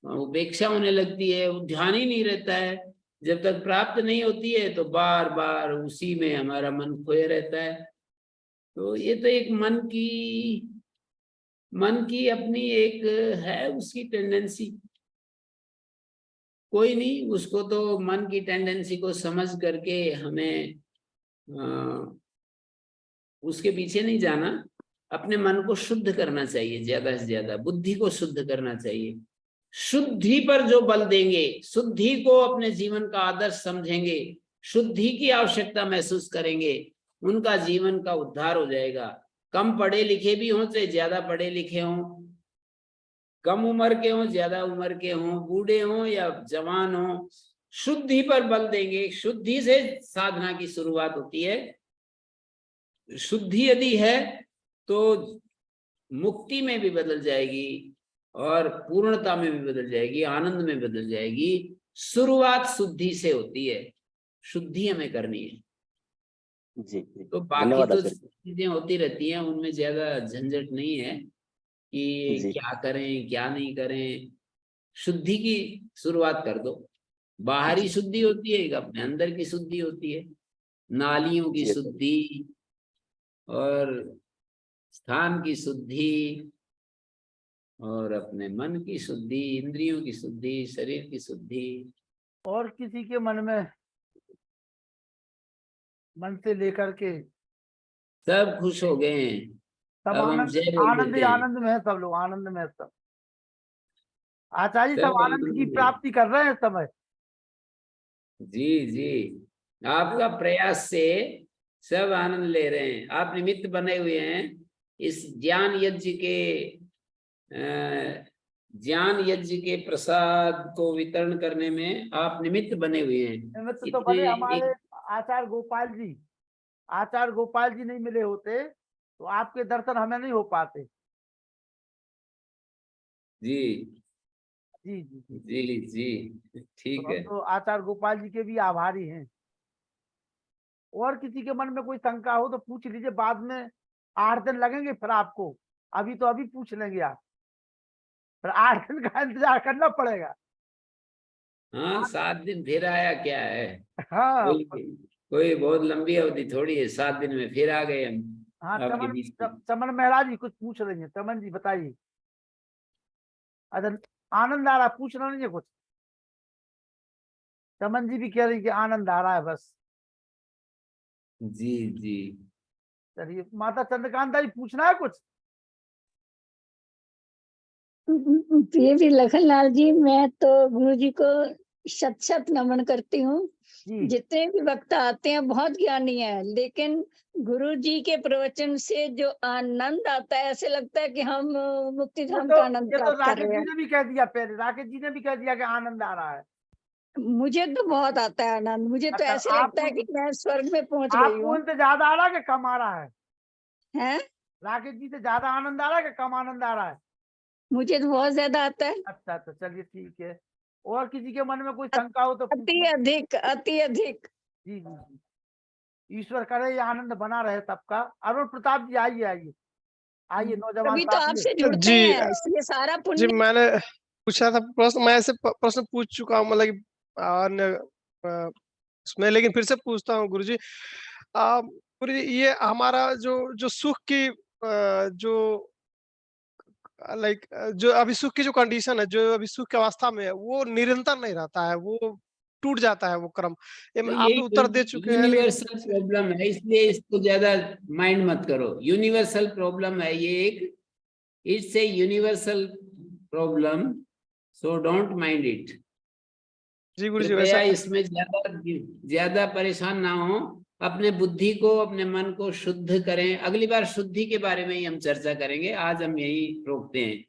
उपेक्षा होने लगती है, वो ध्यान ही नहीं रहता है। जब तक प्राप्त नहीं होती है तो बार बार उसी में हमारा मन खोए रहता है। तो ये तो एक मन की अपनी एक है उसकी टेंडेंसी। कोई नहीं, उसको तो मन की टेंडेंसी को समझ करके हमें उसके पीछे नहीं जाना, अपने मन को शुद्ध करना चाहिए, ज्यादा से ज्यादा बुद्धि को शुद्ध करना चाहिए। शुद्धि पर जो बल देंगे, शुद्धि को अपने जीवन का आदर्श समझेंगे, शुद्धि की आवश्यकता महसूस करेंगे, उनका जीवन का उद्धार हो जाएगा। कम पढ़े लिखे भी हों चाहे ज्यादा पढ़े लिखे हों, कम उम्र के हों ज्यादा उम्र के हों, बूढ़े हों या जवान हों, शुद्धि पर बल देंगे। शुद्धि से साधना की शुरुआत होती है। शुद्धि यदि है तो मुक्ति में भी बदल जाएगी और पूर्णता में भी बदल जाएगी, आनंद में बदल जाएगी। शुरुआत शुद्धि से होती है, शुद्धि हमें करनी है। जी तो बाकी तो चीजें होती रहती हैं, उनमें ज्यादा झंझट नहीं है कि क्या करें क्या नहीं करें। शुद्धि की शुरुआत कर दो। बाहरी शुद्धि होती है, एक अपने अंदर की शुद्धि होती है, नालियों की शुद्धि और स्थान की शुद्धि और अपने मन की शुद्धि, इंद्रियों की शुद्धि, शरीर की शुद्धि। और किसी के मन में, मन से लेकर के सब खुश हो गए हैं। सब अब हम आनंद जय बोल आनंद देते हैं। आनंद में है, सब लोग आनंद में है। सब आचार्य जी सब सब आनंद की में। प्राप्ति कर रहे हैं इस समय। जी जी, आपका प्रयास से सब आनंद ले रहे हैं। आप निमित्त बने हुए हैं इस ज्ञान यज्ञ के प्रसाद को वितरण करने में। आप निमित्त बने हुए हैं। निमित्त तो बने हमारे आचार्य गोपाल जी। आचार्य गोपाल जी नहीं मिले होते तो आपके दर्शन हमें नहीं हो पाते। जी जी जी जी जी, ठीक तो है। हम तो आचार्य गोपाल जी के भी आभारी हैं। और किसी के मन में कोई शंका हो तो पूछ लीजिए, बाद में 8 दिन लगेंगे फिर आपको। अभी तो अभी पूछ लेंगे आप, फिर 8 दिन का इंतजार करना पड़ेगा। हाँ, 7 दिन फिर आया क्या है। हाँ कोई बहुत लंबी अवधि थोड़ी है। 7 दिन में फिर आ गए हम हाँ। आपके बीच में। चमन महाराज जी कुछ पूछ रही हैं। चमन जी बताइए। अच्छा, आनंद आ रहा है, पूछना नहीं है कुछ? चमन जी भी कह रही कि आनंद आ रहा है बस। जी जी, चलिए माता चंद्रकांता जी पूछना है कुछ? ये भी लखनलाल जी, मैं तो गुरु जी को शत शत नमन करती हूँ। जितने भी वक्ता आते हैं बहुत ज्ञानी है, लेकिन गुरु जी के प्रवचन से जो आनंद आता है, ऐसे लगता है कि हम मुक्ति धाम का आनंद प्राप्त कर रहे हैं। राकेश जी ने भी कह दिया, पहले राकेश जी ने भी कह दिया कि आनंद आ रहा है। मुझे तो बहुत आता है आनंद। मुझे तो ऐसे लगता है कि मैं स्वर्ग में पहुंच गई आपको हूँ। उनसे ज्यादा आ रहा है कि कम आ रहा है? हैं? राकेश जी से ज्यादा आनंद आ रहा है कि कम आनंद आ रहा है? मुझे तो बहुत ज्यादा आता है। अच्छा तो चलिए ठीक है। और किसी के मन में कोई शंका हो तो अति अधिक, अति अधिक। जी जी जी, ईश्वर करे ये आनंद बना रहे सबका। अरुण प्रताप जी आइए आइए आइए, नौजवान तभी तो आपसे जुड़ते जी हैं, इसलिए सारा जी, पुण्य। मैंने पूछा था प्रश्न, मैं ऐसे प्रश्न पूछ चुका हूँ, मतलब अन्य उसमें, लेकिन फिर से पूछता हूँ गुरुजी। गुरुजी, ये हमारा जो सुख की जो लाइक जो अभी सुख की जो कंडीशन है, जो अभी सुख की अवस्था में है, वो निरंतर नहीं रहता है, वो टूट जाता है वो क्रम। तो आपने उत्तर दे चुके हैं, यूनिवर्सल प्रॉब्लम है, इसलिए इसको ज्यादा माइंड मत करो। यूनिवर्सल प्रॉब्लम है ये एक, it's a universal problem, so don't mind it. जी गुरुजी, कृपया वैसा इसमें ज्यादा परेशान ना हो। अपने बुद्धि को, अपने मन को शुद्ध करें। अगली बार शुद्धि के बारे में ही हम चर्चा करेंगे, आज हम यही रोकते हैं।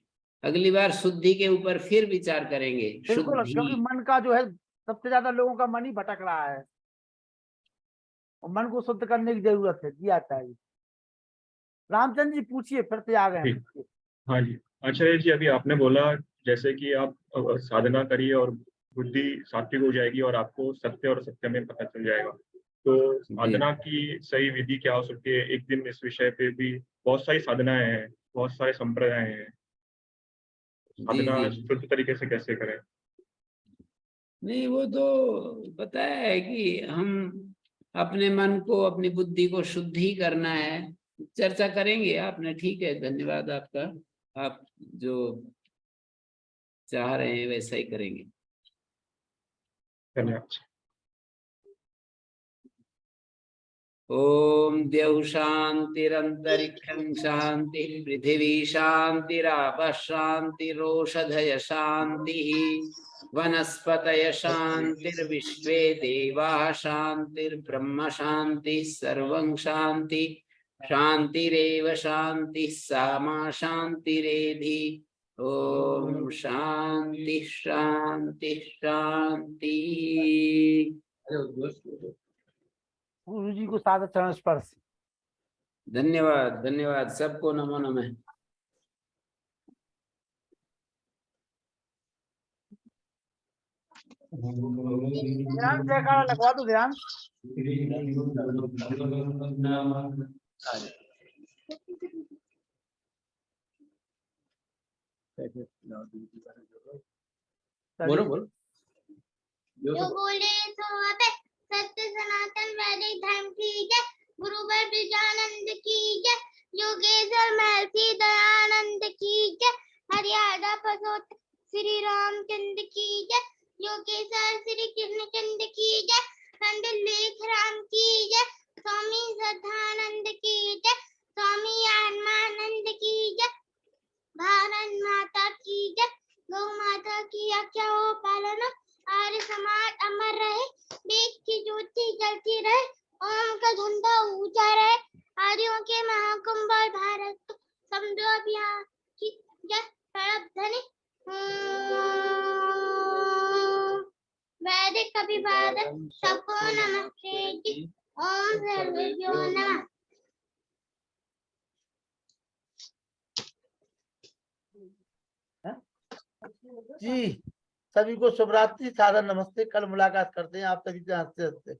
अगली बार शुद्धि के ऊपर फिर विचार करेंगे। बिल्कुल, क्योंकि शुद्धि, मन का जो है सबसे ज्यादा लोगों का मन ही भटक रहा है और मन को शुद्ध करने की जरूरत है। जी आता है। रामचंद्र जी पूछिए, फिर से आ गए हैं। ठीक। हाँ जी, आचार्य जी, अभी आपने बोला जैसे कि आप साधना करिए और बुद्धि सात्विक हो जाएगी और आपको सत्य और सत्य में पता चल जाएगा। तो साधना की सही विधि क्या हो सकती है? एक दिन इस विषय पे भी बहुत सारी साधनाएं हैं, बहुत सारे संप्रदाय हैं, साधना शुद्ध तरीके से कैसे करें? नहीं, वो तो बताया है कि हम अपने मन को, अपनी बुद्धि को शुद्ध ही करना है। चर्चा करेंगे आपने, ठीक है, धन्यवाद आपका। आप जो चाह रहे हैं वैसा ही करेंगे। धन्यवाद। ओम द्यौः शांतिरंतरिक्षं शांति, पृथिवी शांतिरापः शांतिरोषधय शांति, वनस्पतय शांतिर्विश्वे देवाः शांतिर्ब्रह्म शांति, सर्वं शांति शांतिरेव शांति, सामा शांतिरेधि। ओम शांति शांति शांति। गुरु जी को सादर चरण स्पर्श। धन्यवाद, धन्यवाद सबको, नमो नमः। ध्यान जयकारा लगवा दो, ध्यान। बोलो बोलो। जो बोले सो अबे, सत्य सनातन वैदिक धर्म की जय, गुरुवर ब्रजानंद की जय, योगेश्वर महर्षि दयानंद की जय, हरियाणा पसोत श्री रामचंद्र की जय, योगेश्वर श्री कृष्णचंद्र की जय, खंडलेख राम की जय, स्वामी श्रद्धानंद की जय, स्वामी आत्मानंद की जय, भारत माता की जय, गौ माता की आज्ञा हो पालन, आर्य समाज अमर रहे, देश की ज्योति जलती रहे, ओम का झंडा ऊंचा रहे, आर्यों के महाकुंभ और भारत समझो अभियान की जय, प्रणव ध्वनि वैदिक अभिवादन सबको नमस्ते जी, ओम सर्वेभ्यो नमः। जी सभी को शुभ रात्रि, सादर नमस्ते। कल मुलाकात करते हैं आप सभी से हंसते हंसते।